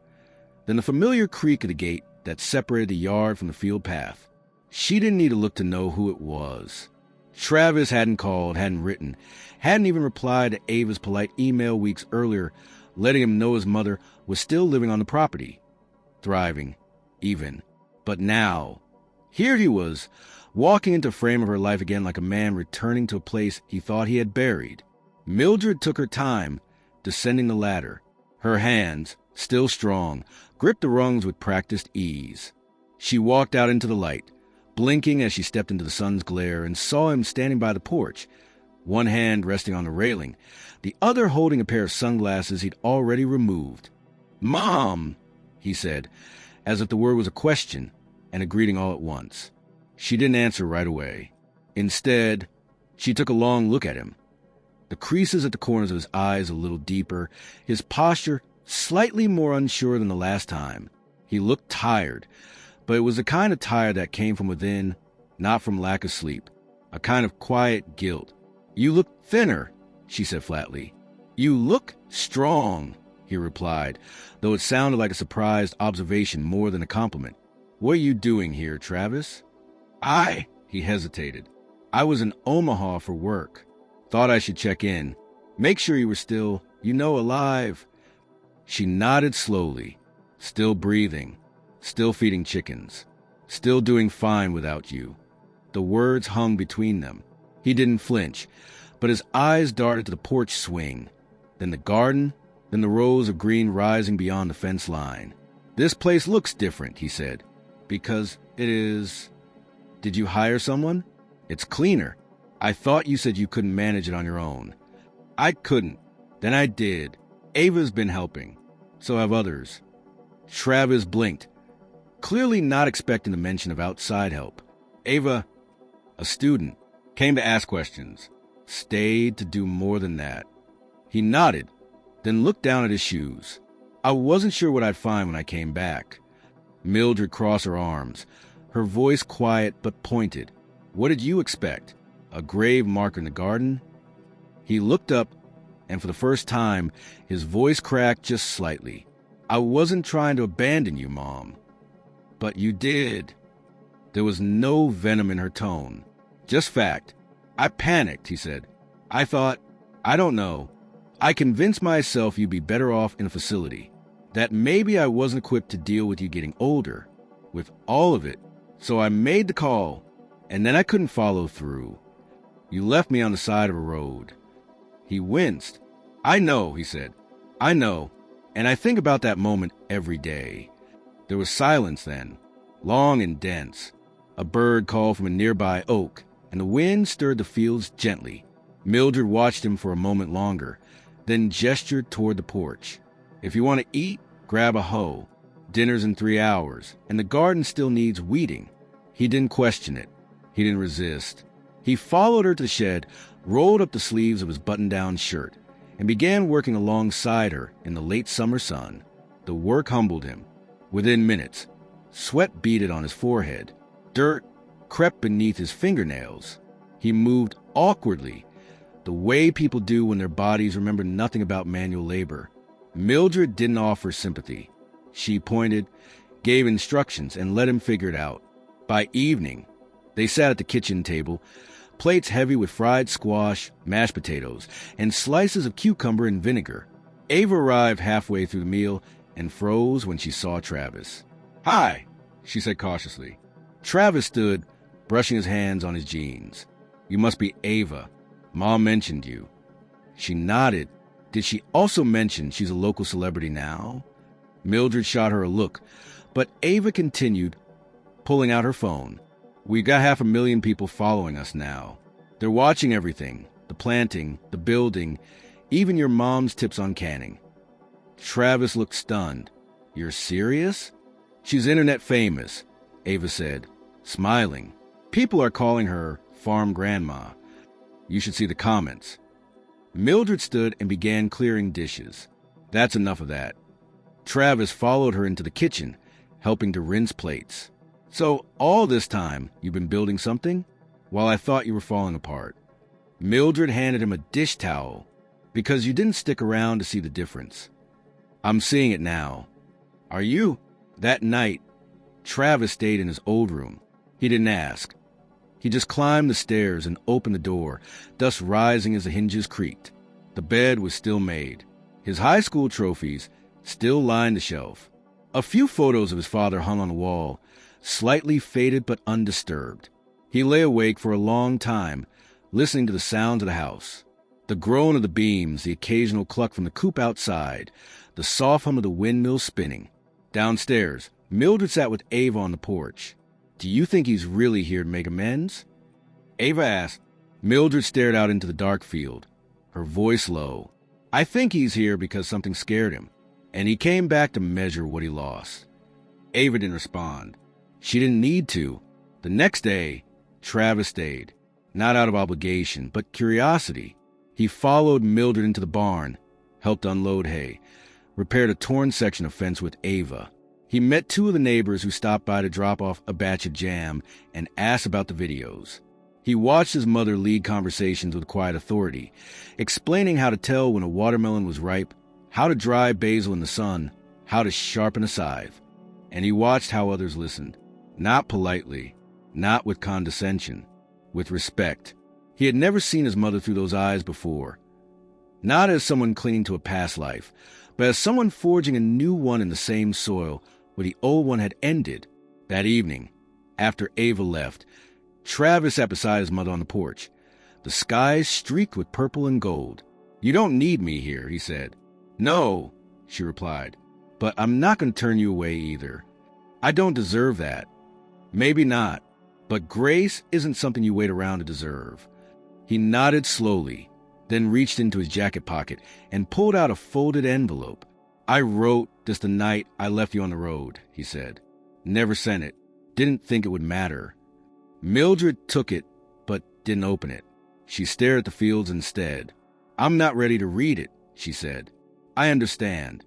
then the familiar creak of the gate that separated the yard from the field path. She didn't need to look to know who it was. Travis hadn't called, hadn't written, hadn't even replied to Ava's polite email weeks earlier, letting him know his mother was still living on the property, thriving, even. But now, here he was, walking into the frame of her life again like a man returning to a place he thought he had buried. Mildred took her time, descending the ladder. Her hands, still strong, gripped the rungs with practiced ease. She walked out into the light, blinking as she stepped into the sun's glare, and saw him standing by the porch, one hand resting on the railing, the other holding a pair of sunglasses he'd already removed. "Mom," he said, as if the word was a question and a greeting all at once. She didn't answer right away. Instead, she took a long look at him. The creases at the corners of his eyes a little deeper, his posture slightly more unsure than the last time. He looked tired, but it was the kind of tired that came from within, not from lack of sleep, a kind of quiet guilt. "You look thinner," she said flatly. "You look strong," he replied, though it sounded like a surprised observation more than a compliment. "What are you doing here, Travis?" He hesitated. "I was in Omaha for work. Thought I should check in. Make sure you were still, alive." She nodded slowly, still breathing, still feeding chickens, still doing fine without you. The words hung between them. He didn't flinch, but his eyes darted to the porch swing, then the garden, then the rows of green rising beyond the fence line. "This place looks different," he said. "Because it is..." "Did you hire someone? It's cleaner. I thought you said you couldn't manage it on your own." "I couldn't. Then I did. Ava's been helping. So have others." Travis blinked, clearly not expecting the mention of outside help. "Ava, a student, came to ask questions. Stayed to do more than that." He nodded, then looked down at his shoes. "I wasn't sure what I'd find when I came back." Mildred crossed her arms, her voice quiet but pointed. "What did you expect? A grave marker in the garden?" He looked up, and for the first time, his voice cracked just slightly. "I wasn't trying to abandon you, Mom." "But you did." There was no venom in her tone, just fact. "I panicked," he said. "I thought, I don't know. I convinced myself you'd be better off in a facility. That maybe I wasn't equipped to deal with you getting older, with all of it. So I made the call, and then I couldn't follow through. You left me on the side of a road." He winced. "I know," he said. "I know, and I think about that moment every day." There was silence then, long and dense. A bird called from a nearby oak, and the wind stirred the fields gently. Mildred watched him for a moment longer, then gestured toward the porch. "If you want to eat, grab a hoe. Dinner's in 3 hours, and the garden still needs weeding." He didn't question it. He didn't resist. He followed her to the shed, rolled up the sleeves of his button-down shirt, and began working alongside her in the late summer sun. The work humbled him. Within minutes, sweat beaded on his forehead. Dirt crept beneath his fingernails. He moved awkwardly, the way people do when their bodies remember nothing about manual labor. Mildred didn't offer sympathy. She pointed, gave instructions, and let him figure it out. By evening, they sat at the kitchen table, plates heavy with fried squash, mashed potatoes, and slices of cucumber and vinegar. Ava arrived halfway through the meal and froze when she saw Travis. "Hi," she said cautiously. Travis stood, brushing his hands on his jeans. "You must be Ava. Mom mentioned you." She nodded. Did she also mention she's a local celebrity now? Mildred shot her a look, but Ava continued, pulling out her phone. "We've got 500,000 people following us now. They're watching everything, the planting, the building, even your mom's tips on canning." Travis looked stunned. "You're serious?" "She's internet famous," Ava said, smiling. "People are calling her Farm Grandma. You should see the comments." Mildred stood and began clearing dishes. "That's enough of that." Travis followed her into the kitchen, helping to rinse plates. "So all this time, you've been building something? While I thought you were falling apart." Mildred handed him a dish towel, "Because you didn't stick around to see the difference." "I'm seeing it now." "Are you?" That night, Travis stayed in his old room. He didn't ask. He just climbed the stairs and opened the door, dust rising as the hinges creaked. The bed was still made. His high school trophies still lined the shelf. A few photos of his father hung on the wall, slightly faded but undisturbed. He lay awake for a long time, listening to the sounds of the house. The groan of the beams, the occasional cluck from the coop outside, the soft hum of the windmill spinning. Downstairs, Mildred sat with Ava on the porch. "Do you think he's really here to make amends?" Ava asked. Mildred stared out into the dark field, her voice low. "I think he's here because something scared him, and he came back to measure what he lost." Ava didn't respond. She didn't need to. The next day, Travis stayed, not out of obligation, but curiosity. He followed Mildred into the barn, helped unload hay, repaired a torn section of fence with Ava. He met 2 of the neighbors who stopped by to drop off a batch of jam and asked about the videos. He watched his mother lead conversations with quiet authority, explaining how to tell when a watermelon was ripe, how to dry basil in the sun, how to sharpen a scythe. And he watched how others listened, not politely, not with condescension, with respect. He had never seen his mother through those eyes before. Not as someone clinging to a past life, but as someone forging a new one in the same soil where the old one had ended. That evening, after Ava left, Travis sat beside his mother on the porch. The skies streaked with purple and gold. "You don't need me here," he said. "No," she replied, "but I'm not going to turn you away either. I don't deserve that." "Maybe not, but grace isn't something you wait around to deserve." He nodded slowly, then reached into his jacket pocket and pulled out a folded envelope. "I wrote this the night I left you on the road," he said. "Never sent it. Didn't think it would matter." Mildred took it, but didn't open it. She stared at the fields instead. "I'm not ready to read it," she said. "I understand."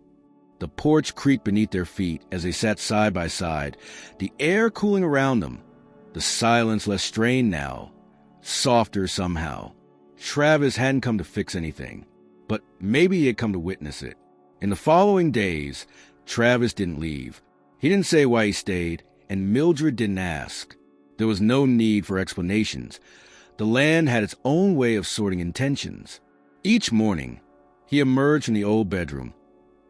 The porch creaked beneath their feet as they sat side by side, the air cooling around them, the silence less strained now, softer somehow. Travis hadn't come to fix anything, but maybe he had come to witness it. In the following days, Travis didn't leave. He didn't say why he stayed, and Mildred didn't ask. There was no need for explanations. The land had its own way of sorting intentions. Each morning, he emerged from the old bedroom,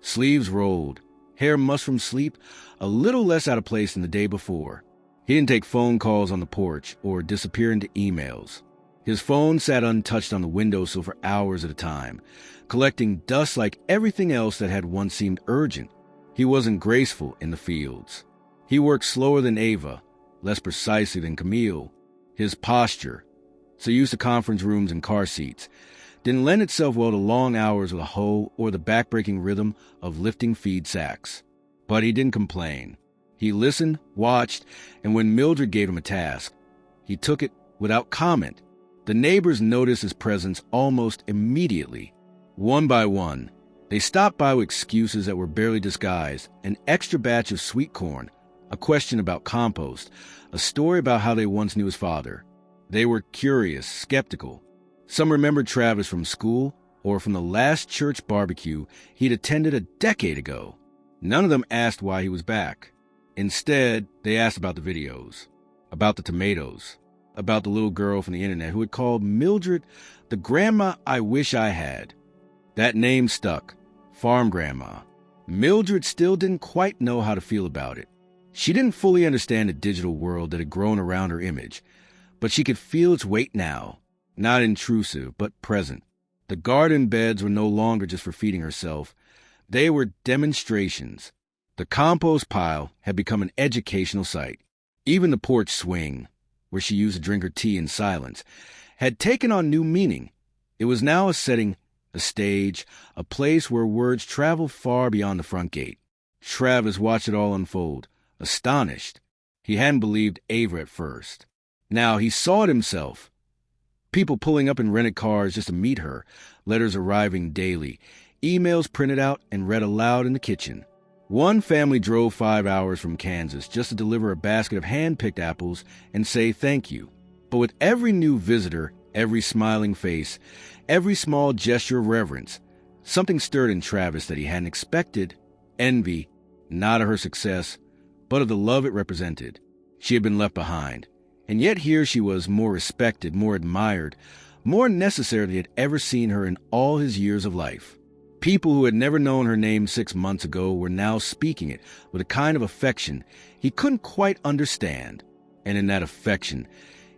sleeves rolled, hair mussed from sleep, a little less out of place than the day before. He didn't take phone calls on the porch or disappear into emails. His phone sat untouched on the windowsill for hours at a time, collecting dust like everything else that had once seemed urgent. He wasn't graceful in the fields. He worked slower than Ava, less precisely than Camille. His posture, so used to conference rooms and car seats, didn't lend itself well to long hours with a hoe or the backbreaking rhythm of lifting feed sacks. But he didn't complain. He listened, watched, and when Mildred gave him a task, he took it without comment. The neighbors noticed his presence almost immediately. One by one, They stopped by with excuses that were barely disguised: an extra batch of sweet corn, a question about compost, a story about how they once knew his father. They were curious, skeptical. Some remembered Travis from school or from the last church barbecue he'd attended a decade ago. None of them asked why he was back. Instead, they asked about the videos, about the tomatoes, about the little girl from the internet who had called Mildred the grandma I wish I had. That name stuck. Farm grandma. Mildred still didn't quite know how to feel about it. She didn't fully understand the digital world that had grown around her image, but she could feel its weight now. Not intrusive, but present. The garden beds were no longer just for feeding herself. They were demonstrations. The compost pile had become an educational site. Even the porch swing, where she used to drink her tea in silence, had taken on new meaning. It was now a setting, a stage, a place where words traveled far beyond the front gate. Travis watched it all unfold, astonished. He hadn't believed Ava at first. Now he saw it himself. People pulling up in rented cars just to meet her, letters arriving daily, emails printed out and read aloud in the kitchen. One family drove 5 hours from Kansas just to deliver a basket of hand-picked apples and say thank you. But with every new visitor, every smiling face, every small gesture of reverence, something stirred in Travis that he hadn't expected. Envy, not of her success, but of the love it represented. She had been left behind, and yet here she was, more respected, more admired, more necessary than he had ever seen her in all his years of life. People who had never known her name 6 months ago were now speaking it with a kind of affection he couldn't quite understand. And in that affection,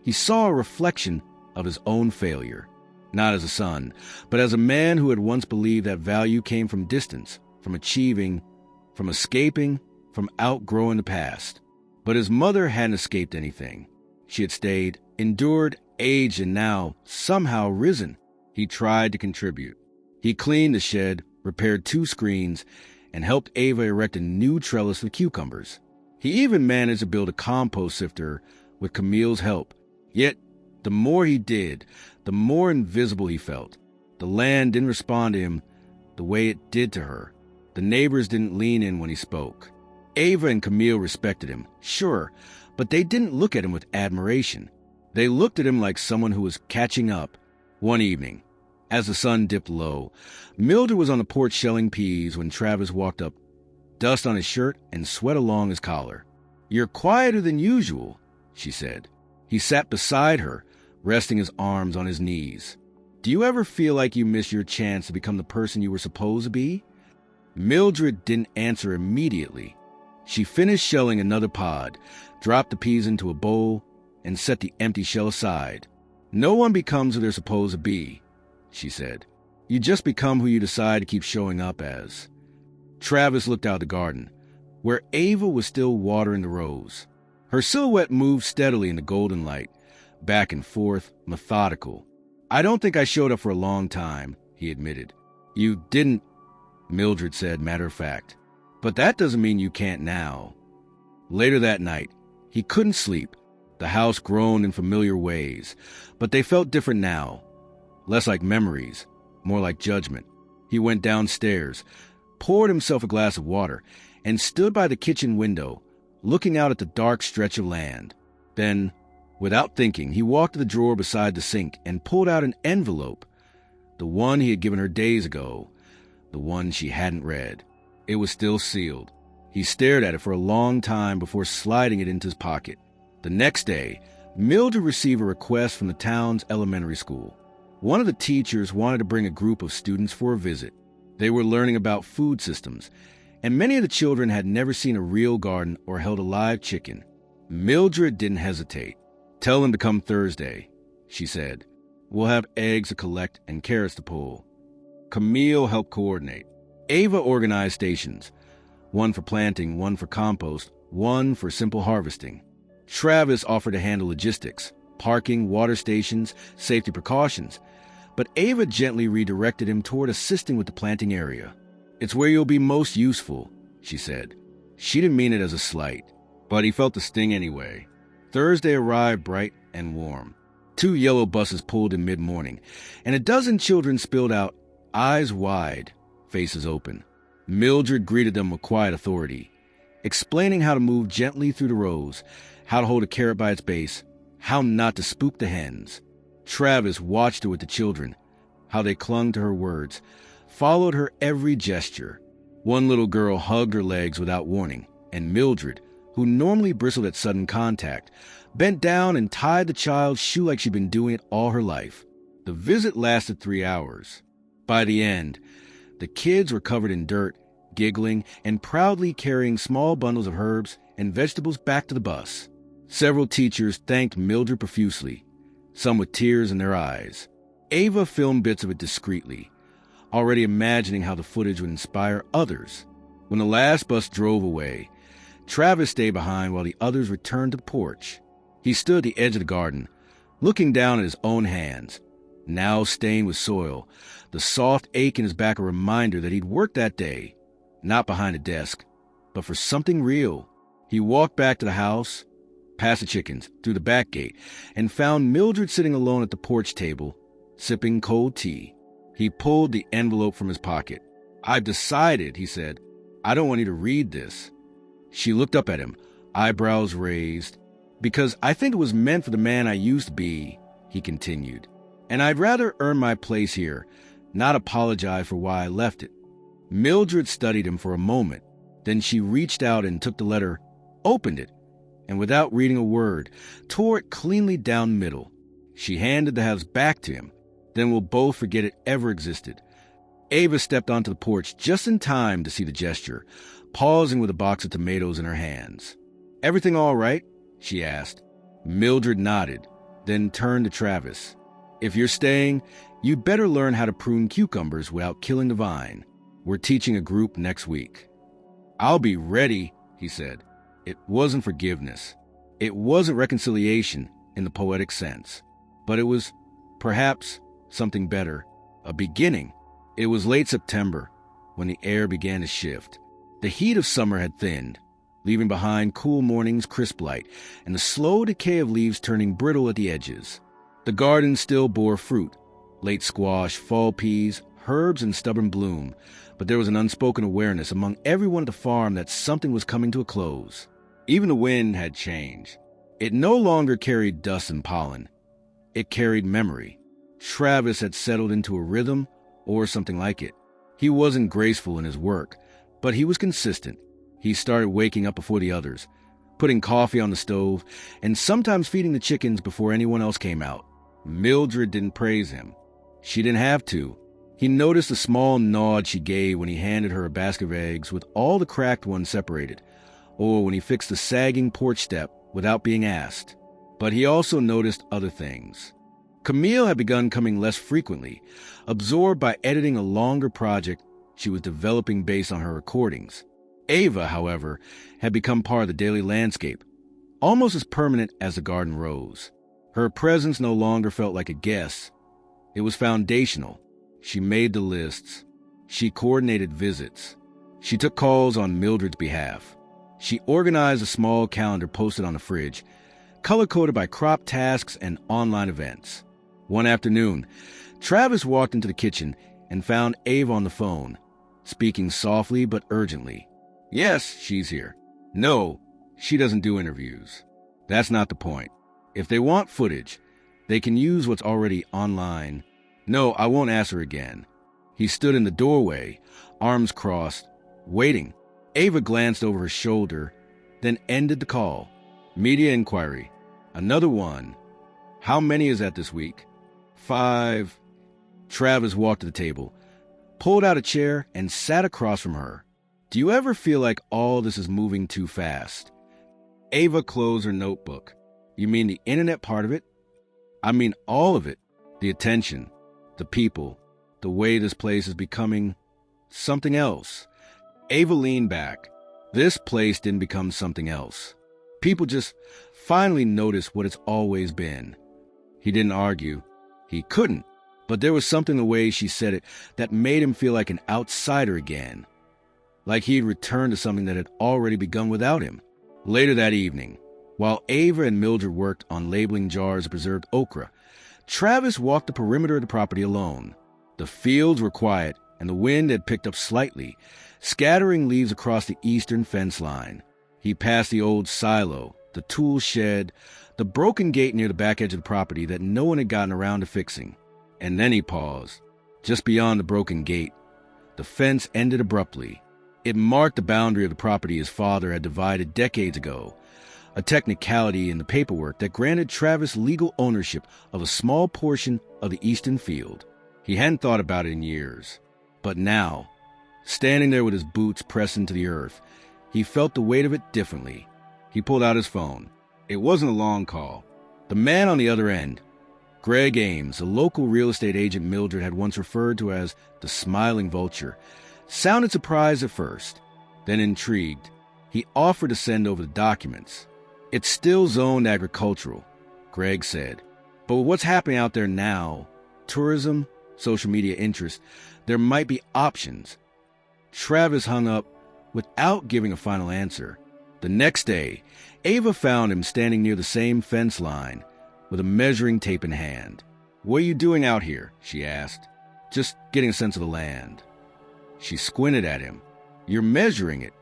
he saw a reflection of his own failure. Not as a son, but as a man who had once believed that value came from distance, from achieving, from escaping, from outgrowing the past. But his mother hadn't escaped anything. She had stayed, endured, aged, and now, somehow, risen. He tried to contribute. He cleaned the shed, repaired 2 screens, and helped Ava erect a new trellis of cucumbers. He even managed to build a compost sifter with Camille's help. Yet, the more he did, the more invisible he felt. The land didn't respond to him the way it did to her. The neighbors didn't lean in when he spoke. Ava and Camille respected him, sure, but they didn't look at him with admiration. They looked at him like someone who was catching up. One evening, as the sun dipped low, Mildred was on the porch shelling peas when Travis walked up, dust on his shirt and sweat along his collar. "You're quieter than usual," she said. He sat beside her, resting his arms on his knees. "Do you ever feel like you missed your chance to become the person you were supposed to be?" Mildred didn't answer immediately. She finished shelling another pod, dropped the peas into a bowl, and set the empty shell aside. "No one becomes who they're supposed to be," she said. "You just become who you decide to keep showing up as." Travis looked out the garden, where Ava was still watering the rose. Her silhouette moved steadily in the golden light, back and forth, methodical. "I don't think I showed up for a long time," he admitted. "You didn't," Mildred said, matter of fact. "But that doesn't mean you can't now." Later that night, he couldn't sleep. The house groaned in familiar ways, but they felt different now. Less like memories, more like judgment. He went downstairs, poured himself a glass of water, and stood by the kitchen window, looking out at the dark stretch of land. Then, without thinking, he walked to the drawer beside the sink and pulled out an envelope. The one he had given her days ago, the one she hadn't read. It was still sealed. He stared at it for a long time before sliding it into his pocket. The next day, Mildred received a request from the town's elementary school. One of the teachers wanted to bring a group of students for a visit. They were learning about food systems, and many of the children had never seen a real garden or held a live chicken. Mildred didn't hesitate. "Tell them to come Thursday," she said. "We'll have eggs to collect and carrots to pull." Camille helped coordinate. Ava organized stations, one for planting, one for compost, one for simple harvesting. Travis offered to handle logistics, parking, water stations, safety precautions, but Ava gently redirected him toward assisting with the planting area. "It's where you'll be most useful," she said. She didn't mean it as a slight, but he felt the sting anyway. Thursday arrived bright and warm. 2 yellow buses pulled in mid-morning, and a dozen children spilled out, eyes wide, faces open. Mildred greeted them with quiet authority, explaining how to move gently through the rows, how to hold a carrot by its base, how not to spook the hens. Travis watched her with the children, how they clung to her words, followed her every gesture. One little girl hugged her legs without warning, and Mildred, who normally bristled at sudden contact, bent down and tied the child's shoe like she'd been doing it all her life. The visit lasted 3 hours. By the end, the kids were covered in dirt, giggling, and proudly carrying small bundles of herbs and vegetables back to the bus. Several teachers thanked Mildred profusely, some with tears in their eyes. Ava filmed bits of it discreetly, already imagining how the footage would inspire others. When the last bus drove away, Travis stayed behind while the others returned to the porch. He stood at the edge of the garden, looking down at his own hands, now stained with soil, the soft ache in his back a reminder that he'd worked that day, not behind a desk, but for something real. He walked back to the house, past the chickens, through the back gate, and found Mildred sitting alone at the porch table, sipping cold tea. He pulled the envelope from his pocket. "I've decided," he said. "I don't want you to read this." She looked up at him, eyebrows raised. "Because I think it was meant for the man I used to be," he continued. "And I'd rather earn my place here, not apologize for why I left it." Mildred studied him for a moment. Then she reached out and took the letter, opened it, and without reading a word, tore it cleanly down the middle. She handed the halves back to him. "Then we'll both forget it ever existed." Ava stepped onto the porch just in time to see the gesture, pausing with a box of tomatoes in her hands. "Everything all right?" she asked. Mildred nodded, then turned to Travis. "If you're staying, you'd better learn how to prune cucumbers without killing the vine. We're teaching a group next week." "I'll be ready," he said. It wasn't forgiveness. It wasn't reconciliation in the poetic sense. But it was, perhaps, something better. A beginning. It was late September when the air began to shift. The heat of summer had thinned, leaving behind cool mornings' crisp light and the slow decay of leaves turning brittle at the edges. The garden still bore fruit, late squash, fall peas, herbs in stubborn bloom, but there was an unspoken awareness among everyone at the farm that something was coming to a close. Even the wind had changed. It no longer carried dust and pollen. It carried memory. Travis had settled into a rhythm, or something like it. He wasn't graceful in his work, but he was consistent. He started waking up before the others, putting coffee on the stove, and sometimes feeding the chickens before anyone else came out. Mildred didn't praise him. She didn't have to. He noticed the small nod she gave when he handed her a basket of eggs with all the cracked ones separated, or when he fixed the sagging porch step without being asked. But he also noticed other things. Camille had begun coming less frequently, absorbed by editing a longer project she was developing based on her recordings. Ava, however, had become part of the daily landscape, almost as permanent as the garden rose. Her presence no longer felt like a guest. It was foundational. She made the lists. She coordinated visits. She took calls on Mildred's behalf. She organized a small calendar posted on the fridge, color-coded by crop tasks and online events. One afternoon, Travis walked into the kitchen and found Ava on the phone, speaking softly but urgently. "Yes, she's here." "No, she doesn't do interviews." "That's not the point. If they want footage, they can use what's already online." "No, I won't ask her again." He stood in the doorway, arms crossed, waiting. Ava glanced over her shoulder, then ended the call. "Media inquiry. Another one. How many is that this week?" 5. Travis walked to the table, pulled out a chair, and sat across from her. "Do you ever feel like all this is moving too fast?" Ava closed her notebook. "You mean the internet part of it?" "I mean all of it. The attention, the people, the way this place is becoming something else." Ava leaned back. This place didn't become something else. People just finally noticed what it's always been. He didn't argue. He couldn't. But there was something in the way she said it that made him feel like an outsider again. Like he had returned to something that had already begun without him. Later that evening, while Ava and Mildred worked on labeling jars of preserved okra, Travis walked the perimeter of the property alone. The fields were quiet, and the wind had picked up slightly, scattering leaves across the eastern fence line. He passed the old silo, the tool shed, the broken gate near the back edge of the property that no one had gotten around to fixing. And then he paused. Just beyond the broken gate, the fence ended abruptly. It marked the boundary of the property his father had divided decades ago, a technicality in the paperwork that granted Travis legal ownership of a small portion of the eastern field. He hadn't thought about it in years. But now, standing there with his boots pressed into the earth, he felt the weight of it differently. He pulled out his phone. It wasn't a long call. The man on the other end, Greg Ames, a local real estate agent Mildred had once referred to as the Smiling Vulture, sounded surprised at first, then intrigued. He offered to send over the documents. It's still zoned agricultural, Greg said. But with what's happening out there now, tourism, social media interest, there might be options. Travis hung up without giving a final answer. The next day, Ava found him standing near the same fence line with a measuring tape in hand. "What are you doing out here?" she asked. "Just getting a sense of the land." She squinted at him. "You're measuring it."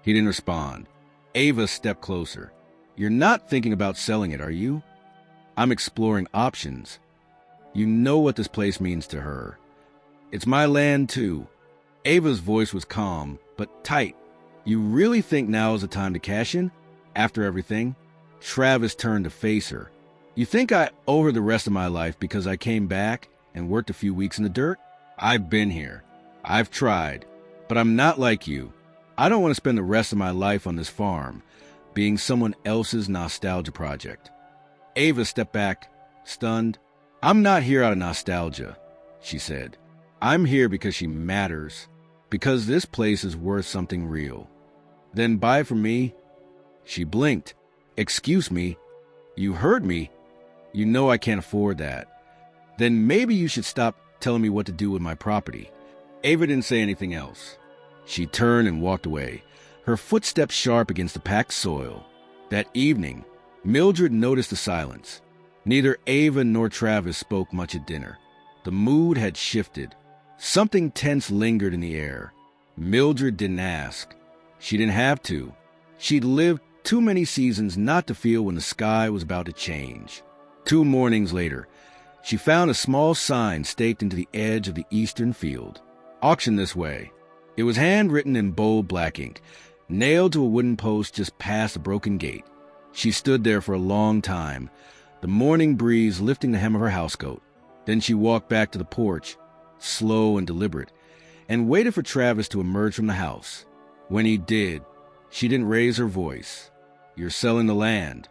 He didn't respond. Ava stepped closer. "You're not thinking about selling it, are you?" "I'm exploring options." You know what this place means to her. "It's my land, too." Ava's voice was calm, but tight. "You really think now is the time to cash in? After everything?" Travis turned to face her. "You think I owe her the rest of my life because I came back and worked a few weeks in the dirt? I've been here. I've tried. But I'm not like you. I don't want to spend the rest of my life on this farm, being someone else's nostalgia project." Ava stepped back, stunned. "I'm not here out of nostalgia," she said. "I'm here because she matters, because this place is worth something real." "Then buy from me?" She blinked. "Excuse me? You heard me. You know I can't afford that." "Then maybe you should stop telling me what to do with my property." Ava didn't say anything else. She turned and walked away, her footsteps sharp against the packed soil. That evening, Mildred noticed the silence. Neither Ava nor Travis spoke much at dinner. The mood had shifted. Something tense lingered in the air. Mildred didn't ask. She didn't have to. She'd lived too many seasons not to feel when the sky was about to change. 2 mornings later, she found a small sign staked into the edge of the eastern field. "Auction this way." It was handwritten in bold black ink, nailed to a wooden post just past the broken gate. She stood there for a long time, the morning breeze lifting the hem of her housecoat. Then she walked back to the porch, slow and deliberate, and waited for Travis to emerge from the house. When he did, she didn't raise her voice. "You're selling the land."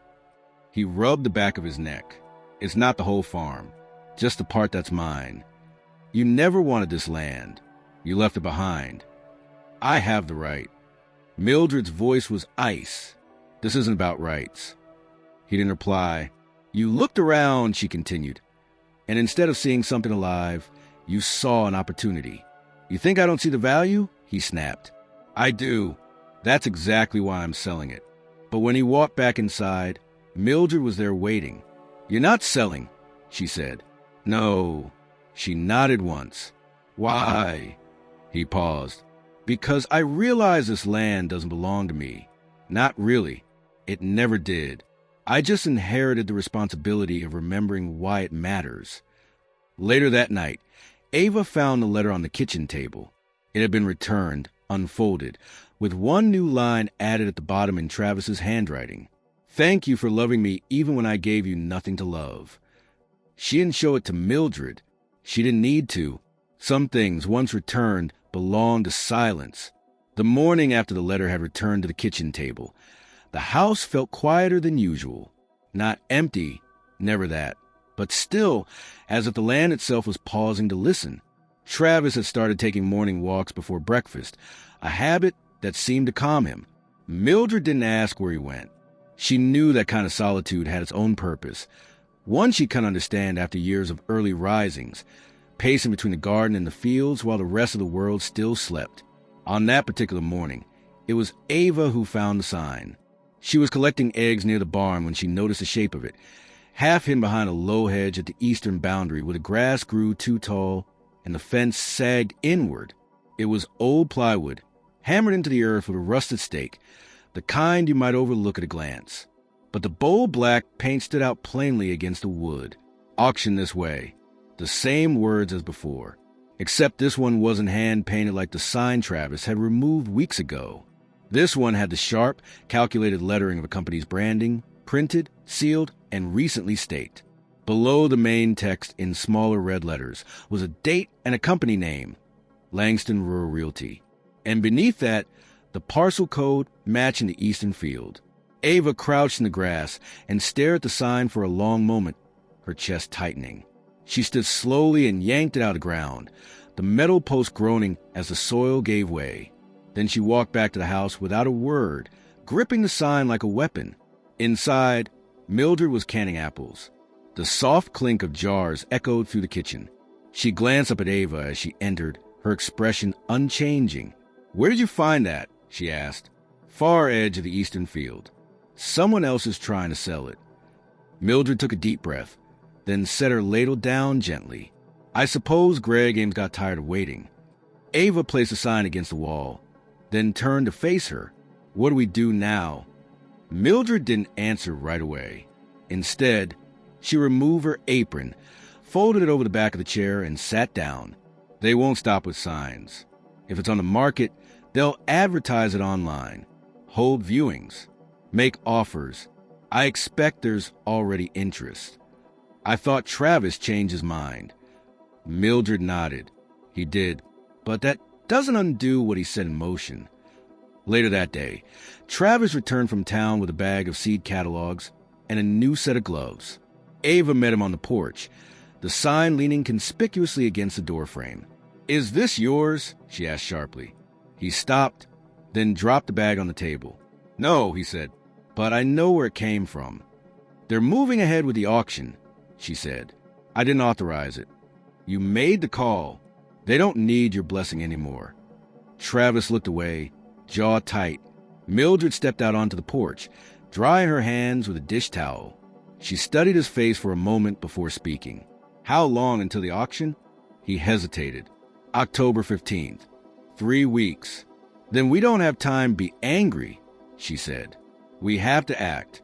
He rubbed the back of his neck. "It's not the whole farm, just the part that's mine. You never wanted this land. You left it behind. I have the right." Mildred's voice was ice. "This isn't about rights." He didn't reply. "You looked around," she continued, "and instead of seeing something alive, you saw an opportunity." "You think I don't see the value?" he snapped. "I do. That's exactly why I'm selling it." But when he walked back inside, Mildred was there waiting. "You're not selling," she said. "No." She nodded once. "Why?" He paused. "Because I realize this land doesn't belong to me. Not really. It never did. I just inherited the responsibility of remembering why it matters." Later that night, Ava found the letter on the kitchen table. It had been returned, unfolded, with one new line added at the bottom in Travis's handwriting. "Thank you for loving me even when I gave you nothing to love." She didn't show it to Mildred. She didn't need to. Some things, once returned, belonged to silence. The morning after the letter had returned to the kitchen table, the house felt quieter than usual. Not empty, never that, but still, as if the land itself was pausing to listen. Travis had started taking morning walks before breakfast, a habit that seemed to calm him. Mildred didn't ask where he went. She knew that kind of solitude had its own purpose, one she couldn't understand after years of early risings, pacing between the garden and the fields while the rest of the world still slept. On that particular morning, it was Ava who found the sign. She was collecting eggs near the barn when she noticed the shape of it, half hidden behind a low hedge at the eastern boundary where the grass grew too tall and the fence sagged inward. It was old plywood, hammered into the earth with a rusted stake, the kind you might overlook at a glance. But the bold black paint stood out plainly against the wood. Auction this way. The same words as before, except this one wasn't hand-painted like the sign Travis had removed weeks ago. This one had the sharp, calculated lettering of a company's branding, printed, sealed, and recently staked. Below the main text in smaller red letters was a date and a company name, Langston Rural Realty. And beneath that, the parcel code matching the eastern field. Ava crouched in the grass and stared at the sign for a long moment, her chest tightening. She stood slowly and yanked it out of the ground, the metal post groaning as the soil gave way. Then she walked back to the house without a word, gripping the sign like a weapon. Inside, Mildred was canning apples. The soft clink of jars echoed through the kitchen. She glanced up at Ava as she entered, her expression unchanging. "Where did you find that?" she asked. "Far edge of the eastern field. Someone else is trying to sell it." Mildred took a deep breath, then set her ladle down gently. "I suppose Greg Ames got tired of waiting." Ava placed the sign against the wall, then turned to face her. "What do we do now?" Mildred didn't answer right away. Instead, she removed her apron, folded it over the back of the chair, and sat down. They won't stop with signs. If it's on the market, they'll advertise it online, hold viewings, make offers. I expect there's already interest. I thought Travis changed his mind. Mildred nodded. He did, but that doesn't undo what he set in motion. Later that day, Travis returned from town with a bag of seed catalogs and a new set of gloves. Ava met him on the porch, the sign leaning conspicuously against the doorframe. "Is this yours?" she asked sharply. He stopped, then dropped the bag on the table. "No," he said, "but I know where it came from." "They're moving ahead with the auction," she said. "I didn't authorize it. You made the call. They don't need your blessing anymore." Travis looked away, jaw tight. Mildred stepped out onto the porch, drying her hands with a dish towel. She studied his face for a moment before speaking. "How long until the auction?" He hesitated. "October 15th. 3 weeks. "Then we don't have time to be angry," she said. "We have to act."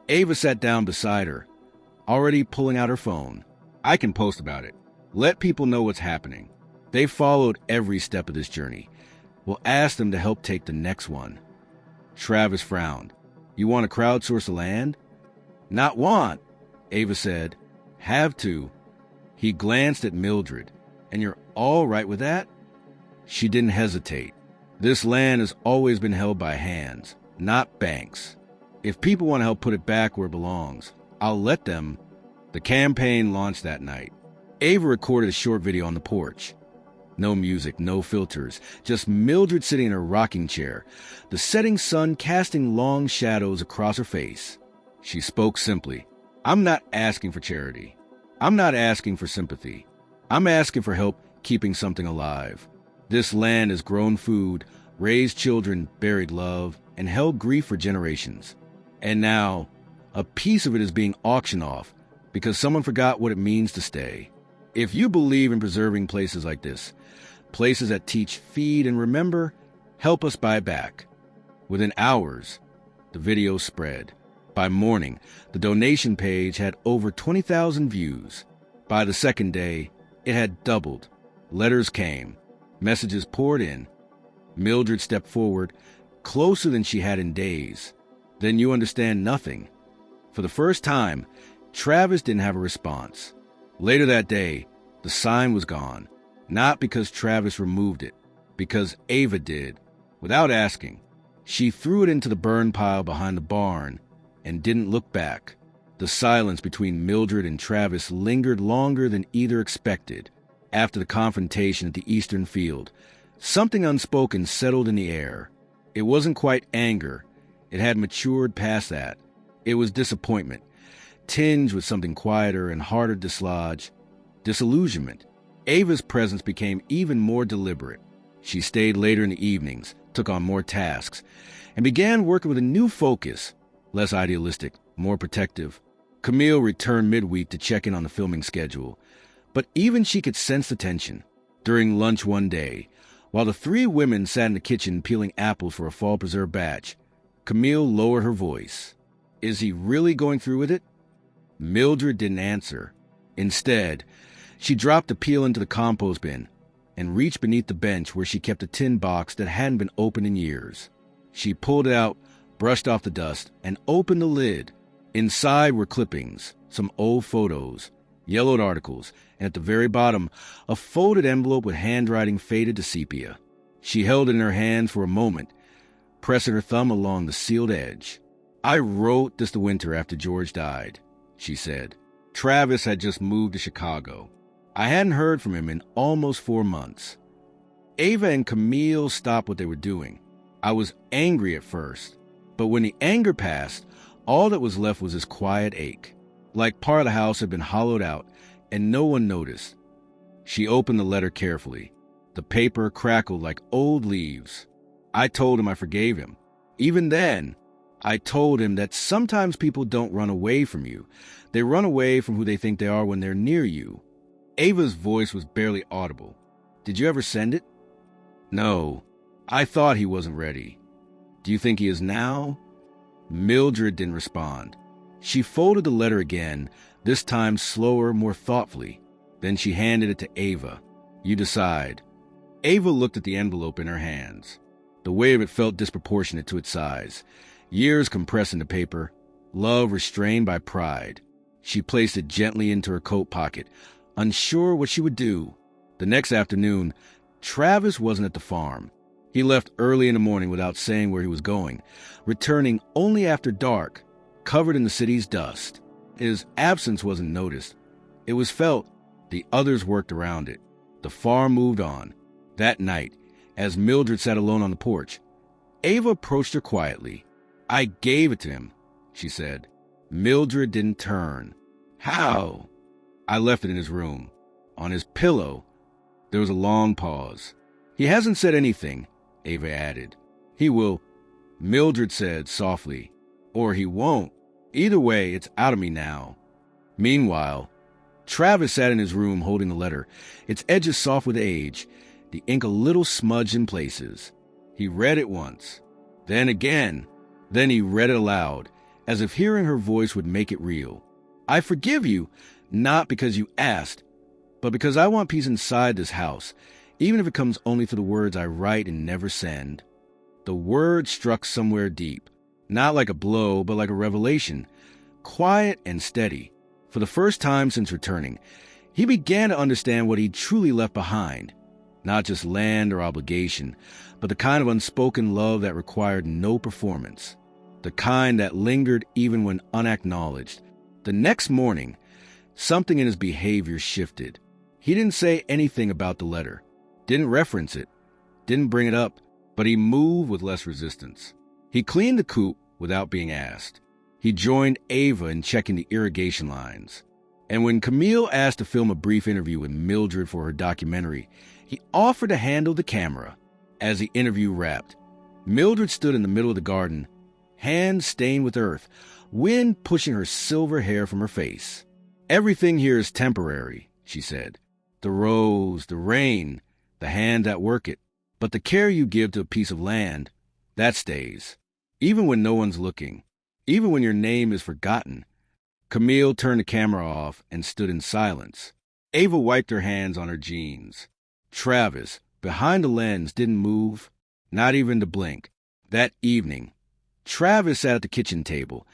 Ava sat down beside her, already pulling out her phone. "I can post about it. Let people know what's happening. They followed every step of this journey. We'll ask them to help take the next one." Travis frowned. "You want to crowdsource the land?" "Not want," Ava said. "Have to." He glanced at Mildred. "And you're all right with that?" She didn't hesitate. "This land has always been held by hands, not banks. If people want to help put it back where it belongs, I'll let them." The campaign launched that night. Ava recorded a short video on the porch. No music, no filters, just Mildred sitting in her rocking chair, the setting sun casting long shadows across her face. She spoke simply. "I'm not asking for charity. I'm not asking for sympathy. I'm asking for help keeping something alive. This land has grown food, raised children, buried love, and held grief for generations. And now, a piece of it is being auctioned off because someone forgot what it means to stay. If you believe in preserving places like this, places that teach, feed, and remember, help us buy back." Within hours, the video spread. By morning, the donation page had over 20,000 views. By the second day, it had doubled. Letters came. Messages poured in. Mildred stepped forward, closer than she had in days. "Then you understand nothing." For the first time, Travis didn't have a response. Later that day, the sign was gone. Not because Travis removed it, because Ava did. Without asking, she threw it into the burn pile behind the barn and didn't look back. The silence between Mildred and Travis lingered longer than either expected. After the confrontation at the eastern field, something unspoken settled in the air. It wasn't quite anger. It had matured past that. It was disappointment, tinged with something quieter and harder to dislodge. Disillusionment. Ava's presence became even more deliberate. She stayed later in the evenings, took on more tasks, and began working with a new focus, less idealistic, more protective. Camille returned midweek to check in on the filming schedule, but even she could sense the tension. During lunch one day, while the three women sat in the kitchen peeling apples for a fall preserve batch, Camille lowered her voice. Is he really going through with it? Mildred didn't answer. Instead, she dropped the peel into the compost bin and reached beneath the bench where she kept a tin box that hadn't been opened in years. She pulled it out, brushed off the dust, and opened the lid. Inside were clippings, some old photos, yellowed articles, and at the very bottom, a folded envelope with handwriting faded to sepia. She held it in her hand for a moment, pressing her thumb along the sealed edge. I wrote this the winter after George died, she said. Travis had just moved to Chicago. I hadn't heard from him in almost 4 months. Ava and Camille stopped what they were doing. I was angry at first, but when the anger passed, all that was left was this quiet ache, like part of the house had been hollowed out and no one noticed. She opened the letter carefully. The paper crackled like old leaves. I told him I forgave him. Even then, I told him that sometimes people don't run away from you. They run away from who they think they are when they're near you. Ava's voice was barely audible. Did you ever send it? No. I thought he wasn't ready. Do you think he is now? Mildred didn't respond. She folded the letter again, this time slower, more thoughtfully. Then she handed it to Ava. You decide. Ava looked at the envelope in her hands. The weight of it felt disproportionate to its size. Years compressed into paper, love restrained by pride. She placed it gently into her coat pocket, unsure what she would do. The next afternoon, Travis wasn't at the farm. He left early in the morning without saying where he was going, returning only after dark, covered in the city's dust. His absence wasn't noticed. It was felt. The others worked around it. The farm moved on. That night, as Mildred sat alone on the porch, Ava approached her quietly. I gave it to him, she said. Mildred didn't turn. How? I left it in his room. On his pillow. There was a long pause. He hasn't said anything, Ava added. He will, Mildred said softly. Or he won't. Either way, it's out of me now. Meanwhile, Travis sat in his room holding the letter, its edges soft with age, the ink a little smudged in places. He read it once, then again. Then he read it aloud, as if hearing her voice would make it real. I forgive you, not because you asked, but because I want peace inside this house, even if it comes only through the words I write and never send. The word struck somewhere deep, not like a blow, but like a revelation, quiet and steady. For the first time since returning, he began to understand what he'd truly left behind. Not just land or obligation, but the kind of unspoken love that required no performance. The kind that lingered even when unacknowledged. The next morning, something in his behavior shifted. He didn't say anything about the letter, didn't reference it, didn't bring it up, but he moved with less resistance. He cleaned the coop without being asked. He joined Ava in checking the irrigation lines. And when Camille asked to film a brief interview with Mildred for her documentary, he offered to handle the camera. As the interview wrapped, Mildred stood in the middle of the garden, hands stained with earth, wind pushing her silver hair from her face. Everything here is temporary, she said. The rose, the rain, the hand that work it. But the care you give to a piece of land, that stays. Even when no one's looking. Even when your name is forgotten. Camille turned the camera off and stood in silence. Ava wiped her hands on her jeans. Travis, behind the lens, didn't move, not even to blink. That evening, Travis sat at the kitchen table,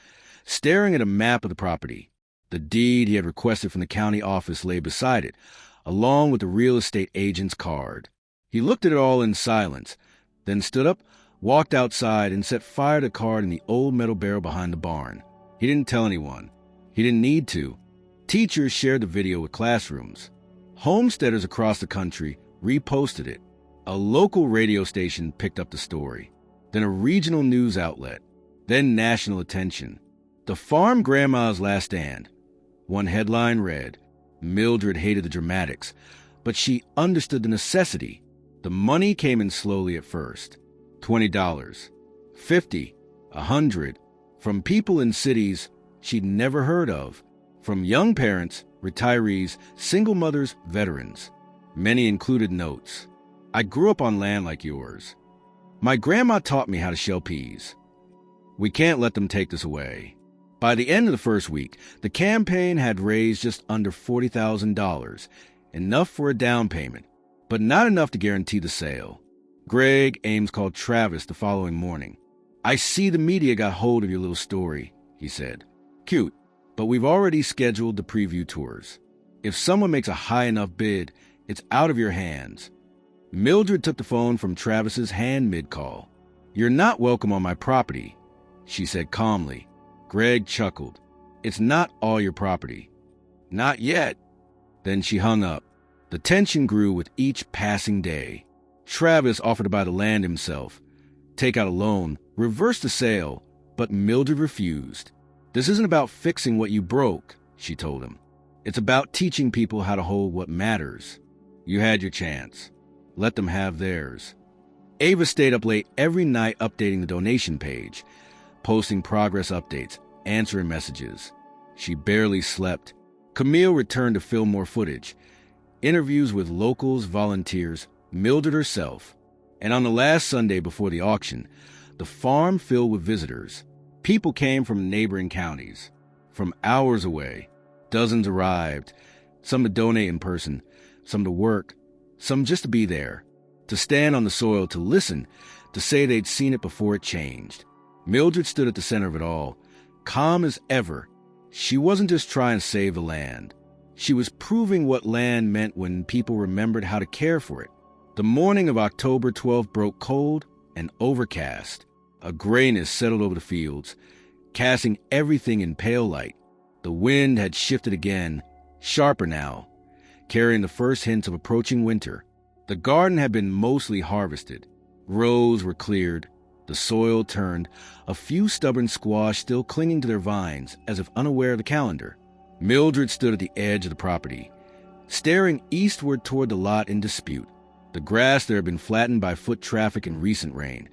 staring at a map of the property. The deed he had requested from the county office lay beside it, along with the real estate agent's card. He looked at it all in silence, then stood up, walked outside, and set fire to the card in the old metal barrel behind the barn. He didn't tell anyone. He didn't need to. Teachers shared the video with classrooms. Homesteaders across the country reposted it. A local radio station picked up the story. Then a regional news outlet. Then national attention. The farm grandma's last stand. One headline read, Mildred hated the dramatics, but she understood the necessity. The money came in slowly at first. $20, $50, $100, from people in cities she'd never heard of, from young parents, retirees, single mothers, veterans. Many included notes. I grew up on land like yours. My grandma taught me how to shell peas. We can't let them take this away. By the end of the first week, the campaign had raised just under $40,000, enough for a down payment, but not enough to guarantee the sale. Greg Ames called Travis the following morning. I see the media got hold of your little story, he said. Cute, but we've already scheduled the preview tours. If someone makes a high enough bid, it's out of your hands. Mildred took the phone from Travis's hand mid-call. You're not welcome on my property, she said calmly. Greg chuckled. It's not all your property. Not yet. Then she hung up. The tension grew with each passing day. Travis offered to buy the land himself, take out a loan, reverse the sale, but Mildred refused. This isn't about fixing what you broke, she told him. It's about teaching people how to hold what matters. You had your chance. Let them have theirs. Ava stayed up late every night updating the donation page, posting progress updates, answering messages. She barely slept. Camille returned to film more footage, interviews with locals, volunteers, Mildred herself. And on the last Sunday before the auction, the farm filled with visitors. People came from neighboring counties. From hours away, dozens arrived, some to donate in person, some to work, some just to be there, to stand on the soil, to listen, to say they'd seen it before it changed. Mildred stood at the center of it all, calm as ever. She wasn't just trying to save the land. She was proving what land meant when people remembered how to care for it. The morning of October 12th broke cold and overcast. A grayness settled over the fields, casting everything in pale light. The wind had shifted again, sharper now, carrying the first hints of approaching winter. The garden had been mostly harvested. Rows were cleared, the soil turned, a few stubborn squash still clinging to their vines as if unaware of the calendar. Mildred stood at the edge of the property, staring eastward toward the lot in dispute. The grass there had been flattened by foot traffic and recent rain,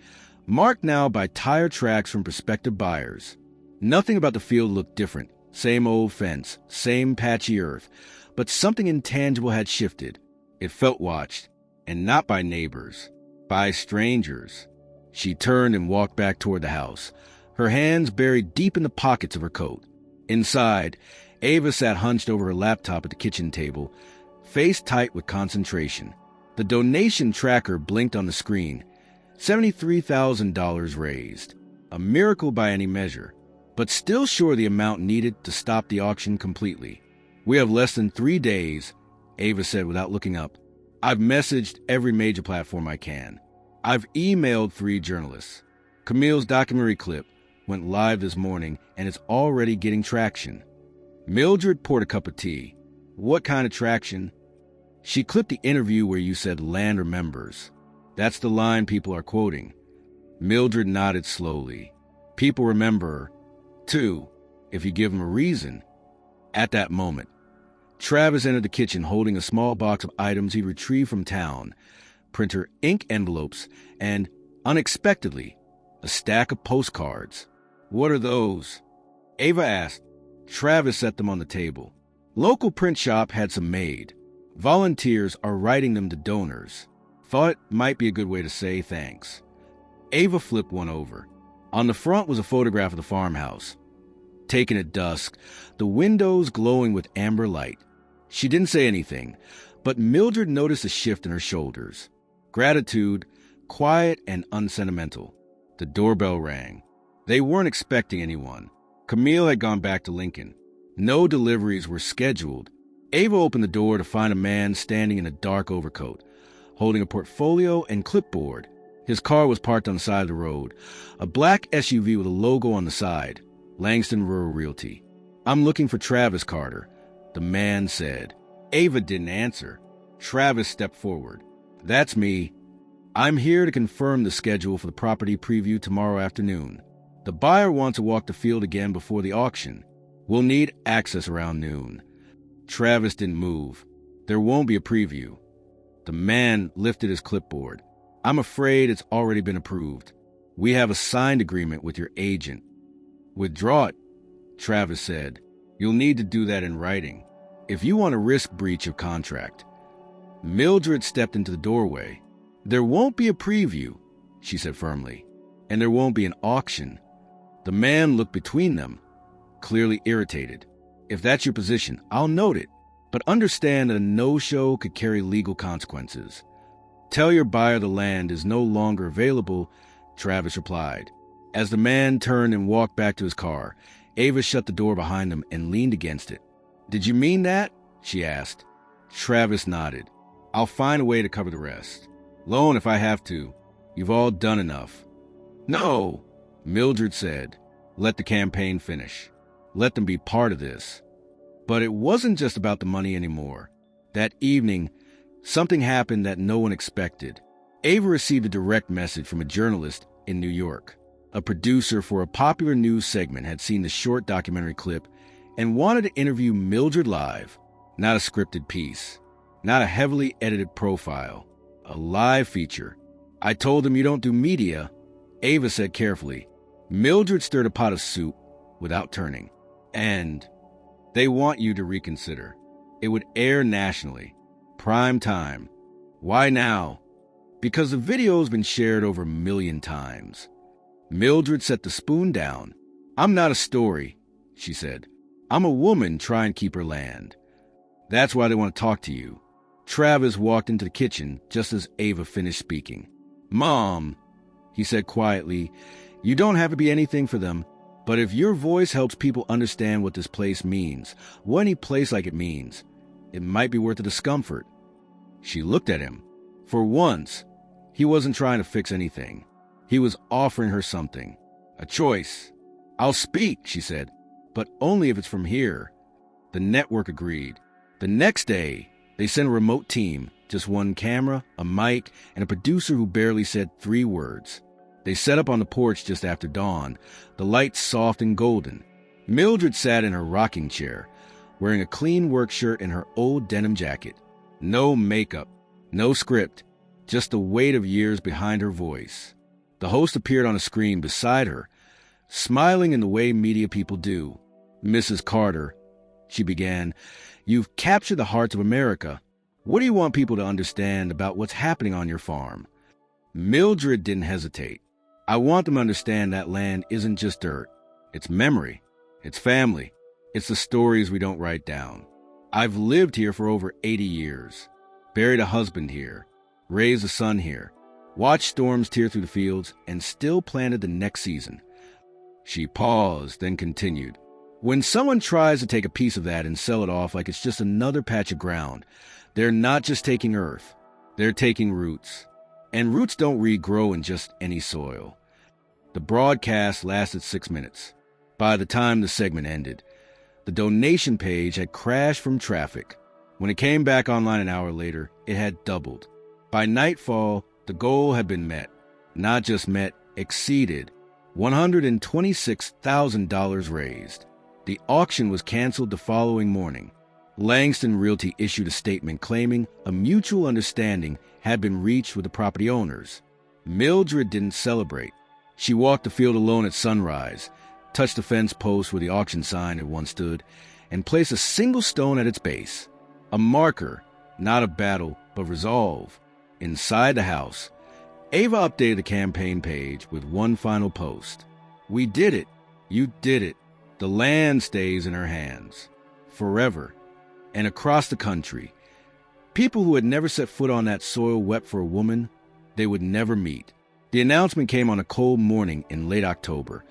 marked now by tire tracks from prospective buyers. Nothing about the field looked different. Same old fence, same patchy earth, but something intangible had shifted. It felt watched, and not by neighbors, by strangers. She turned and walked back toward the house, her hands buried deep in the pockets of her coat. Inside, Ava sat hunched over her laptop at the kitchen table, face tight with concentration. The donation tracker blinked on the screen. $73,000 raised. A miracle by any measure, but still sure the amount needed to stop the auction completely. We have less than 3 days, Ava said without looking up. I've messaged every major platform I can. I've emailed 3 journalists. Camille's documentary clip went live this morning, and it's already getting traction. Mildred poured a cup of tea. What kind of traction? She clipped the interview where you said land remembers. That's the line people are quoting. Mildred nodded slowly. People remember, too, if you give them a reason. At that moment, Travis entered the kitchen holding a small box of items he retrieved from town, printer ink envelopes, and, unexpectedly, a stack of postcards. What are those? Ava asked. Travis set them on the table. Local print shop had some made. Volunteers are writing them to donors. Thought it might be a good way to say thanks. Ava flipped one over. On the front was a photograph of the farmhouse. Taken at dusk, the windows glowing with amber light. She didn't say anything, but Mildred noticed a shift in her shoulders. Gratitude, quiet and unsentimental. The doorbell rang. They weren't expecting anyone. Camille had gone back to Lincoln. No deliveries were scheduled. Ava opened the door to find a man standing in a dark overcoat, holding a portfolio and clipboard. His car was parked on the side of the road, a black SUV with a logo on the side, Langston Rural Realty. I'm looking for Travis Carter, the man said. Ava didn't answer. Travis stepped forward. That's me. I'm here to confirm the schedule for the property preview tomorrow afternoon. The buyer wants to walk the field again before the auction. We'll need access around noon. Travis didn't move. There won't be a preview. The man lifted his clipboard. I'm afraid it's already been approved. We have a signed agreement with your agent. Withdraw it, Travis said. You'll need to do that in writing. If you want to risk breach of contract. Mildred stepped into the doorway. "There won't be a preview," she said firmly, "and there won't be an auction." The man looked between them, clearly irritated. "If that's your position, I'll note it, but understand that a no-show could carry legal consequences." "Tell your buyer the land is no longer available," Travis replied. As the man turned and walked back to his car, Ava shut the door behind him and leaned against it. "Did you mean that?" she asked. Travis nodded. "I'll find a way to cover the rest. Loan if I have to. You've all done enough." "No," Mildred said. "Let the campaign finish. Let them be part of this." But it wasn't just about the money anymore. That evening, something happened that no one expected. Ava received a direct message from a journalist in New York. A producer for a popular news segment had seen the short documentary clip and wanted to interview Mildred live. Not a scripted piece, not a heavily edited profile, a live feature. "I told them you don't do media," Ava said carefully. Mildred stirred a pot of soup without turning. "And they want you to reconsider. It would air nationally. Prime time. Why now?" "Because the video's been shared over 1,000,000 times." Mildred set the spoon down. "I'm not a story," she said. "I'm a woman trying to keep her land. That's why they want to talk to you." Travis walked into the kitchen just as Ava finished speaking. "Mom," he said quietly, "you don't have to be anything for them, but if your voice helps people understand what this place means, what any place like it means, it might be worth the discomfort." She looked at him. For once, he wasn't trying to fix anything. He was offering her something. A choice. "I'll speak," she said, "but only if it's from here." The network agreed. The next day, they sent a remote team, just one camera, a mic, and a producer who barely said 3 words. They set up on the porch just after dawn, the lights soft and golden. Mildred sat in her rocking chair, wearing a clean work shirt and her old denim jacket. No makeup, no script, just the weight of years behind her voice. The host appeared on a screen beside her, smiling in the way media people do. "Mrs. Carter," she began, "you've captured the hearts of America. What do you want people to understand about what's happening on your farm?" Mildred didn't hesitate. "I want them to understand that land isn't just dirt. It's memory. It's family. It's the stories we don't write down. I've lived here for over 80 years. Buried a husband here. Raised a son here. Watched storms tear through the fields and still planted the next season." She paused, then continued. "When someone tries to take a piece of that and sell it off like it's just another patch of ground, they're not just taking earth. They're taking roots. And roots don't regrow in just any soil." The broadcast lasted 6 minutes. By the time the segment ended, the donation page had crashed from traffic. When it came back online an hour later, it had doubled. By nightfall, the goal had been met. Not just met, exceeded. $126,000 raised. The auction was canceled the following morning. Langston Realty issued a statement claiming a mutual understanding had been reached with the property owners. Mildred didn't celebrate. She walked the field alone at sunrise, touched the fence post where the auction sign had once stood, and placed a single stone at its base. A marker, not of battle, but resolve. Inside the house, Ava updated the campaign page with one final post. "We did it. You did it. The land stays in her hands. Forever." And across the country, people who had never set foot on that soil wept for a woman they would never meet. The announcement came on a cold morning in late October,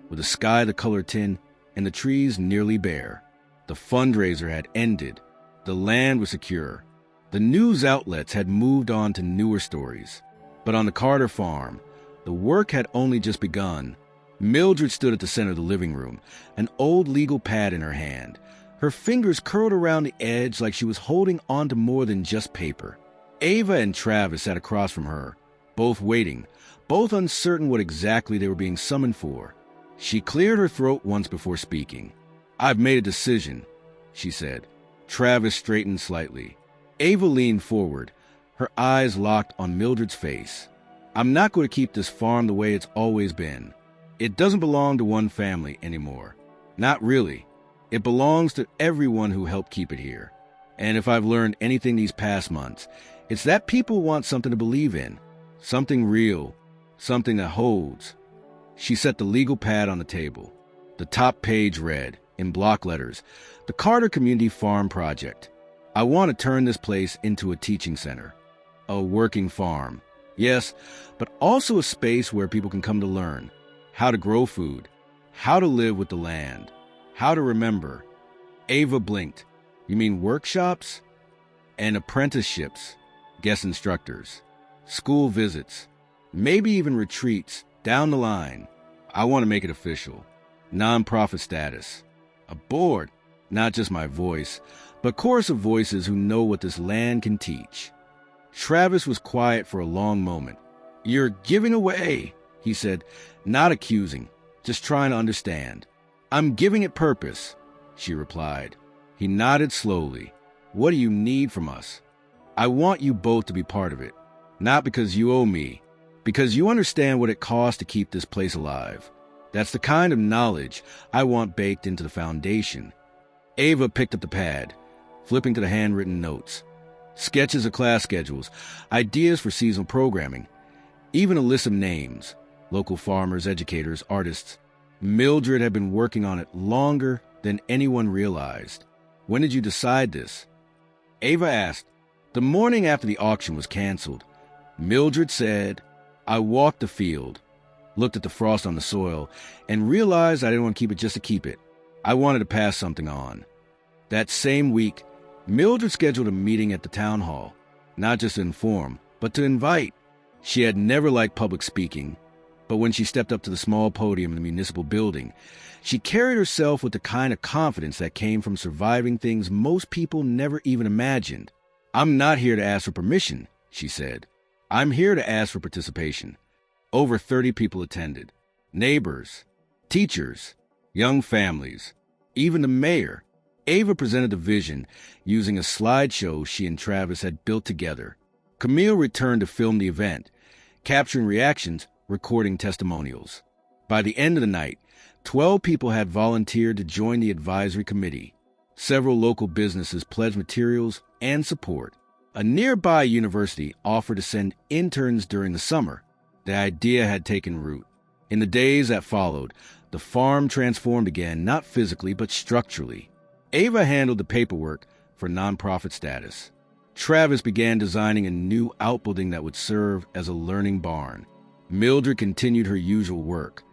with the sky the color tin and the trees nearly bare. The fundraiser had ended. The land was secure. The news outlets had moved on to newer stories. But on the Carter farm, the work had only just begun. Mildred stood at the center of the living room, an old legal pad in her hand. Her fingers curled around the edge like she was holding on to more than just paper. Ava and Travis sat across from her, both waiting, both uncertain what exactly they were being summoned for. She cleared her throat once before speaking. "I've made a decision," she said. Travis straightened slightly. Ava leaned forward, her eyes locked on Mildred's face. "I'm not going to keep this farm the way it's always been. It doesn't belong to one family anymore. Not really. It belongs to everyone who helped keep it here. And if I've learned anything these past months, it's that people want something to believe in, something real, something that holds. She set the legal pad on the table. The top page read, in block letters, "The Carter Community Farm Project. I want to turn this place into a teaching center. A working farm. Yes, but also a space where people can come to learn how to grow food, how to live with the land, how to remember." Ava blinked. "You mean workshops?" "And apprenticeships, guest instructors, school visits, maybe even retreats down the line. I want to make it official. Nonprofit status. A board, not just my voice, but chorus of voices who know what this land can teach." Travis was quiet for a long moment. "You're giving away," he said, not accusing, just trying to understand. "I'm giving it purpose," she replied. He nodded slowly. "What do you need from us?" "I want you both to be part of it. Not because you owe me, because you understand what it costs to keep this place alive. That's the kind of knowledge I want baked into the foundation." Ava picked up the pad, flipping to the handwritten notes. Sketches of class schedules, ideas for seasonal programming, even a list of names, local farmers, educators, artists. Mildred had been working on it longer than anyone realized. "When did you decide this?" Ava asked. "The morning after the auction was canceled." Mildred said, "I walked the field, looked at the frost on the soil, and realized I didn't want to keep it just to keep it. I wanted to pass something on." That same week, Mildred scheduled a meeting at the town hall, not just to inform, but to invite. She had never liked public speaking, but when she stepped up to the small podium in the municipal building, she carried herself with the kind of confidence that came from surviving things most people never even imagined. "I'm not here to ask for permission," she said. "I'm here to ask for participation." Over 30 people attended. Neighbors, teachers, young families, even the mayor. Ava presented the vision using a slideshow she and Travis had built together. Camille returned to film the event, capturing reactions, recording testimonials. By the end of the night, 12 people had volunteered to join the advisory committee. Several local businesses pledged materials and support. A nearby university offered to send interns during the summer. The idea had taken root. In the days that followed, the farm transformed again, not physically but structurally. Ava handled the paperwork for nonprofit status. Travis began designing a new outbuilding that would serve as a learning barn. Mildred continued her usual work,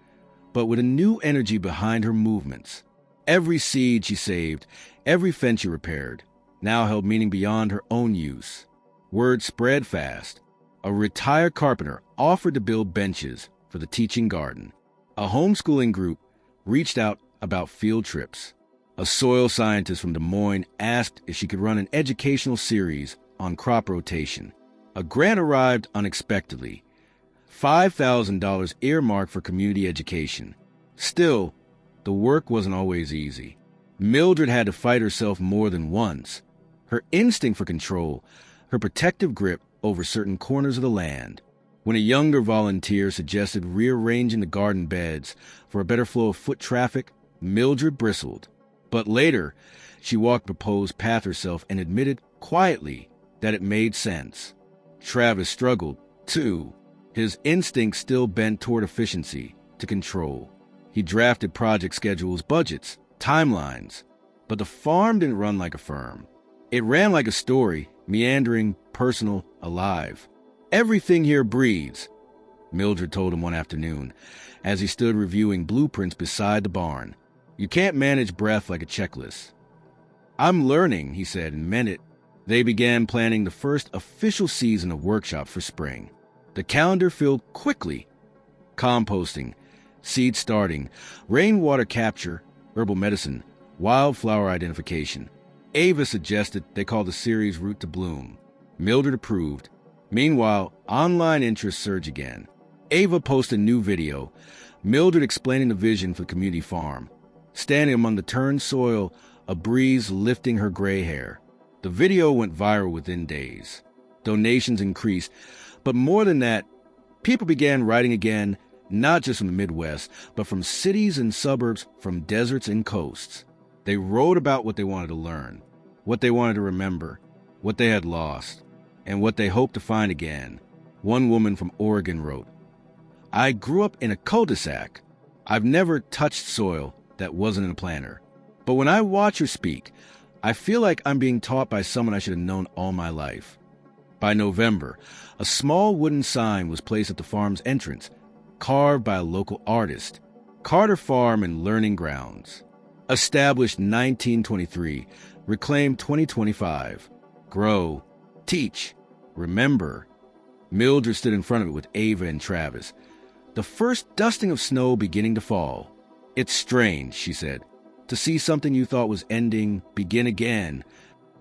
but with a new energy behind her movements. Every seed she saved, every fence she repaired, now held meaning beyond her own use. Word spread fast. A retired carpenter offered to build benches for the teaching garden. A homeschooling group reached out about field trips. A soil scientist from Des Moines asked if she could run an educational series on crop rotation. A grant arrived unexpectedly, $5,000 earmarked for community education. Still, the work wasn't always easy. Mildred had to fight herself more than once. Her instinct for control, her protective grip over certain corners of the land. When a younger volunteer suggested rearranging the garden beds for a better flow of foot traffic, Mildred bristled. But later, she walked the proposed path herself and admitted quietly that it made sense. Travis struggled, too. His instincts still bent toward efficiency, to control. He drafted project schedules, budgets, timelines. But the farm didn't run like a firm. It ran like a story, meandering, personal, alive. "Everything here breathes," Mildred told him one afternoon, as he stood reviewing blueprints beside the barn. "You can't manage breath like a checklist." "I'm learning," he said, and meant it. They began planning the first official season of workshops for spring. The calendar filled quickly. Composting, seed starting, rainwater capture, herbal medicine, wildflower identification. Ava suggested they call the series Root to Bloom. Mildred approved. Meanwhile, online interest surged again. Ava posted a new video, Mildred explaining the vision for the community farm. Standing among the turned soil, a breeze lifting her gray hair. The video went viral within days. Donations increased, but more than that, people began writing again, not just from the Midwest, but from cities and suburbs, from deserts and coasts. They wrote about what they wanted to learn. what they wanted to remember, what they had lost, and what they hoped to find again. One woman from Oregon wrote, "I grew up in a cul-de-sac. I've never touched soil that wasn't in a planter. But when I watch her speak, I feel like I'm being taught by someone I should have known all my life." By November, a small wooden sign was placed at the farm's entrance, carved by a local artist. Carter Farm and Learning Grounds. Established 1923, reclaimed 2025. Grow, teach, remember. Mildred stood in front of it with Ava and Travis. The first dusting of snow beginning to fall. "It's strange," she said, "to see something you thought was ending begin again."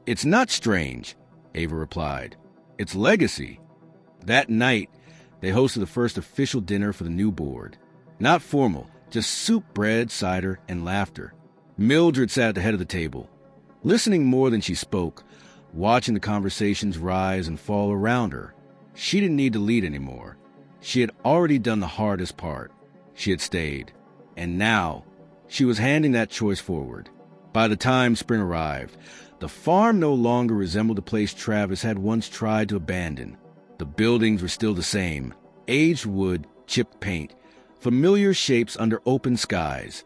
"It's not strange," Ava replied. "It's legacy." That night, they hosted the first official dinner for the new board. Not formal, just soup, bread, cider, and laughter. Mildred sat at the head of the table, listening more than she spoke, watching the conversations rise and fall around her. She didn't need to lead anymore. She had already done the hardest part. She had stayed. And now, she was handing that choice forward. By the time spring arrived, the farm no longer resembled the place Travis had once tried to abandon. The buildings were still the same: aged wood, chipped paint, familiar shapes under open skies.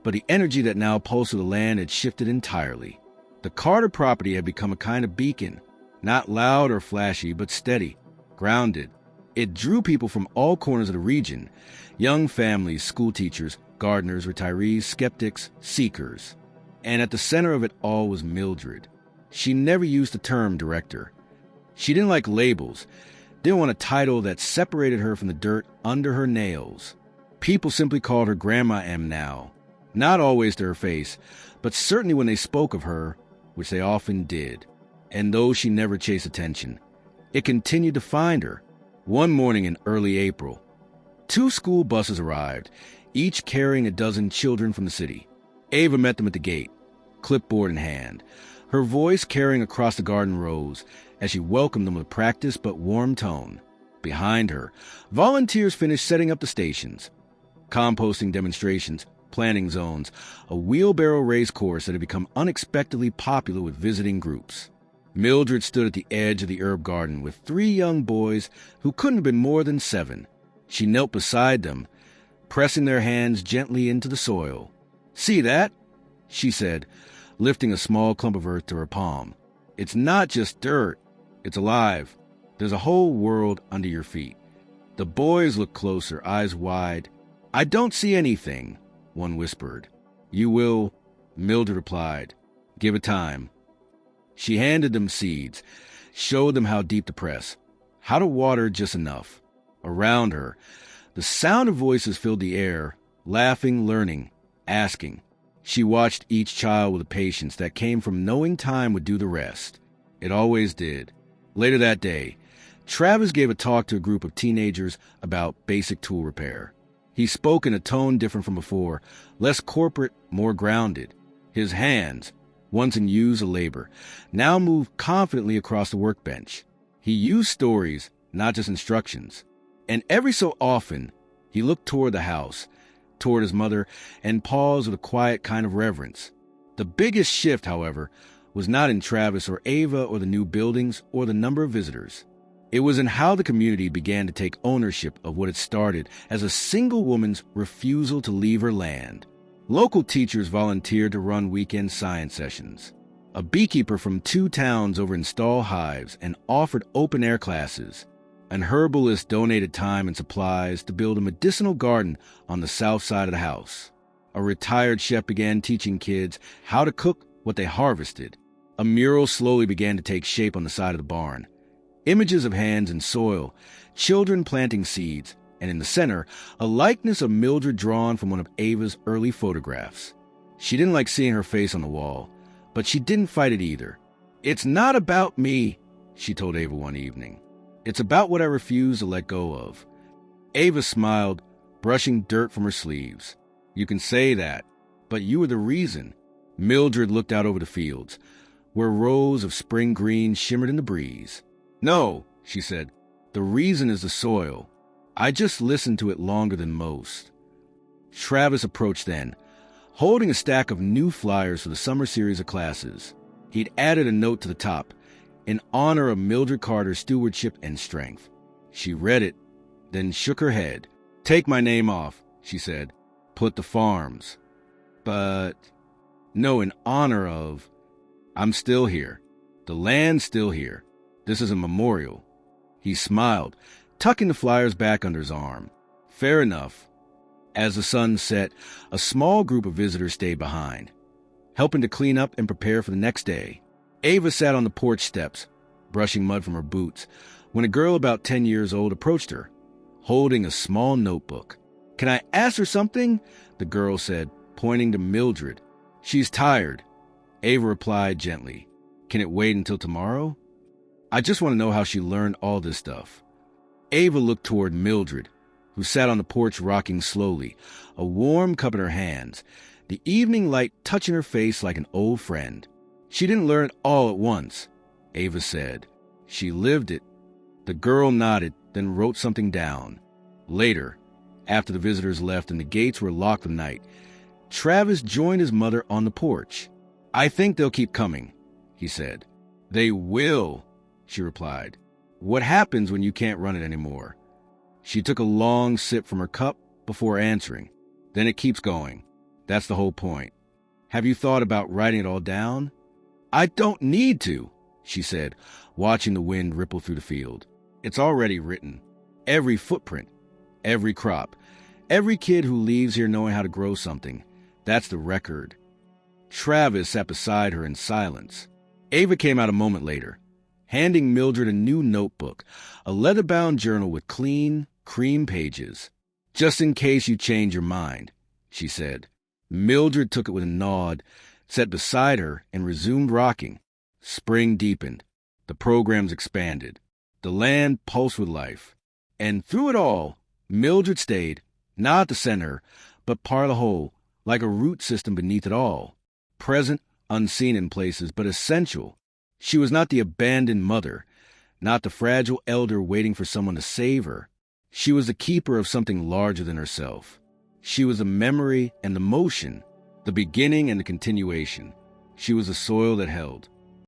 But the energy that now pulsed through the land had shifted entirely. The Carter property had become a kind of beacon, not loud or flashy, but steady, grounded. It drew people from all corners of the region: young families, school teachers, gardeners, retirees, skeptics, seekers. And at the center of it all was Mildred. She never used the term director. She didn't like labels, didn't want a title that separated her from the dirt under her nails. People simply called her Grandma M now, not always to her face, but certainly when they spoke of her, which they often did. And though she never chased attention, it continued to find her. One morning in early April, 2 school buses arrived, each carrying a dozen children from the city. Ava met them at the gate, clipboard in hand, her voice carrying across the garden rows as she welcomed them with a practiced but warm tone. Behind her, volunteers finished setting up the stations, composting demonstrations, planting zones, a wheelbarrow race course that had become unexpectedly popular with visiting groups. Mildred stood at the edge of the herb garden with 3 young boys who couldn't have been more than 7. She knelt beside them, pressing their hands gently into the soil. "See that?" she said, lifting a small clump of earth to her palm. "It's not just dirt. It's alive. There's a whole world under your feet." The boys looked closer, eyes wide. "I don't see anything," one whispered. "You will," Mildred replied. "Give it time." She handed them seeds, showed them how deep to press, how to water just enough. Around her, the sound of voices filled the air, laughing, learning, asking. She watched each child with a patience that came from knowing time would do the rest. It always did. Later that day, Travis gave a talk to a group of teenagers about basic tool repair. He spoke in a tone different from before, less corporate, more grounded. His hands, once in use of labor, now moved confidently across the workbench. He used stories, not just instructions. And every so often, he looked toward the house, toward his mother, and paused with a quiet kind of reverence. The biggest shift, however, was not in Travis or Ava or the new buildings or the number of visitors. It was in how the community began to take ownership of what had started as a single woman's refusal to leave her land. Local teachers volunteered to run weekend science sessions. A beekeeper from 2 towns over installed hives and offered open-air classes. An herbalist donated time and supplies to build a medicinal garden on the south side of the house. A retired chef began teaching kids how to cook what they harvested. A mural slowly began to take shape on the side of the barn. Images of hands in soil, children planting seeds, and in the center, a likeness of Mildred drawn from one of Ava's early photographs. She didn't like seeing her face on the wall, but she didn't fight it either. "It's not about me," she told Ava one evening. "It's about what I refuse to let go of." Ava smiled, brushing dirt from her sleeves. "You can say that, but you were the reason." Mildred looked out over the fields, where rows of spring green shimmered in the breeze. "No," she said, "the reason is the soil. I just listened to it longer than most." Travis approached then, holding a stack of new flyers for the summer series of classes. He'd added a note to the top, in honor of Mildred Carter's stewardship and strength. She read it, then shook her head. "Take my name off," she said. "Put the farms." "But..." "No, in honor of... I'm still here. The land's still here. This is a memorial." He smiled, tucking the flyers back under his arm. "Fair enough." As the sun set, a small group of visitors stayed behind, helping to clean up and prepare for the next day. Ava sat on the porch steps, brushing mud from her boots, when a girl about 10 years old approached her, holding a small notebook. "Can I ask her something?" the girl said, pointing to Mildred. "She's tired." Ava replied gently, "Can it wait until tomorrow?" "I just want to know how she learned all this stuff." Ava looked toward Mildred, who sat on the porch rocking slowly, a warm cup in her hands, the evening light touching her face like an old friend. "She didn't learn it all at once," Ava said. "She lived it." The girl nodded, then wrote something down. Later, after the visitors left and the gates were locked for the night, Travis joined his mother on the porch. "I think they'll keep coming," he said. "They will," she replied. "What happens when you can't run it anymore?" She took a long sip from her cup before answering. "Then it keeps going. That's the whole point. Have you thought about writing it all down?" "I don't need to," she said, watching the wind ripple through the field. "It's already written. Every footprint, every crop, every kid who leaves here knowing how to grow something. That's the record." Travis sat beside her in silence. Ava came out a moment later, handing Mildred a new notebook, a leather-bound journal with clean, cream pages. "Just in case you change your mind," she said. Mildred took it with a nod, sat beside her, and resumed rocking. Spring deepened. The programs expanded. The land pulsed with life. And through it all, Mildred stayed, not at the center, but part of the whole, like a root system beneath it all. Present, unseen in places, but essential. She was not the abandoned mother, not the fragile elder waiting for someone to save her. She was the keeper of something larger than herself. She was the memory and the motion, the beginning and the continuation. She was the soil that held.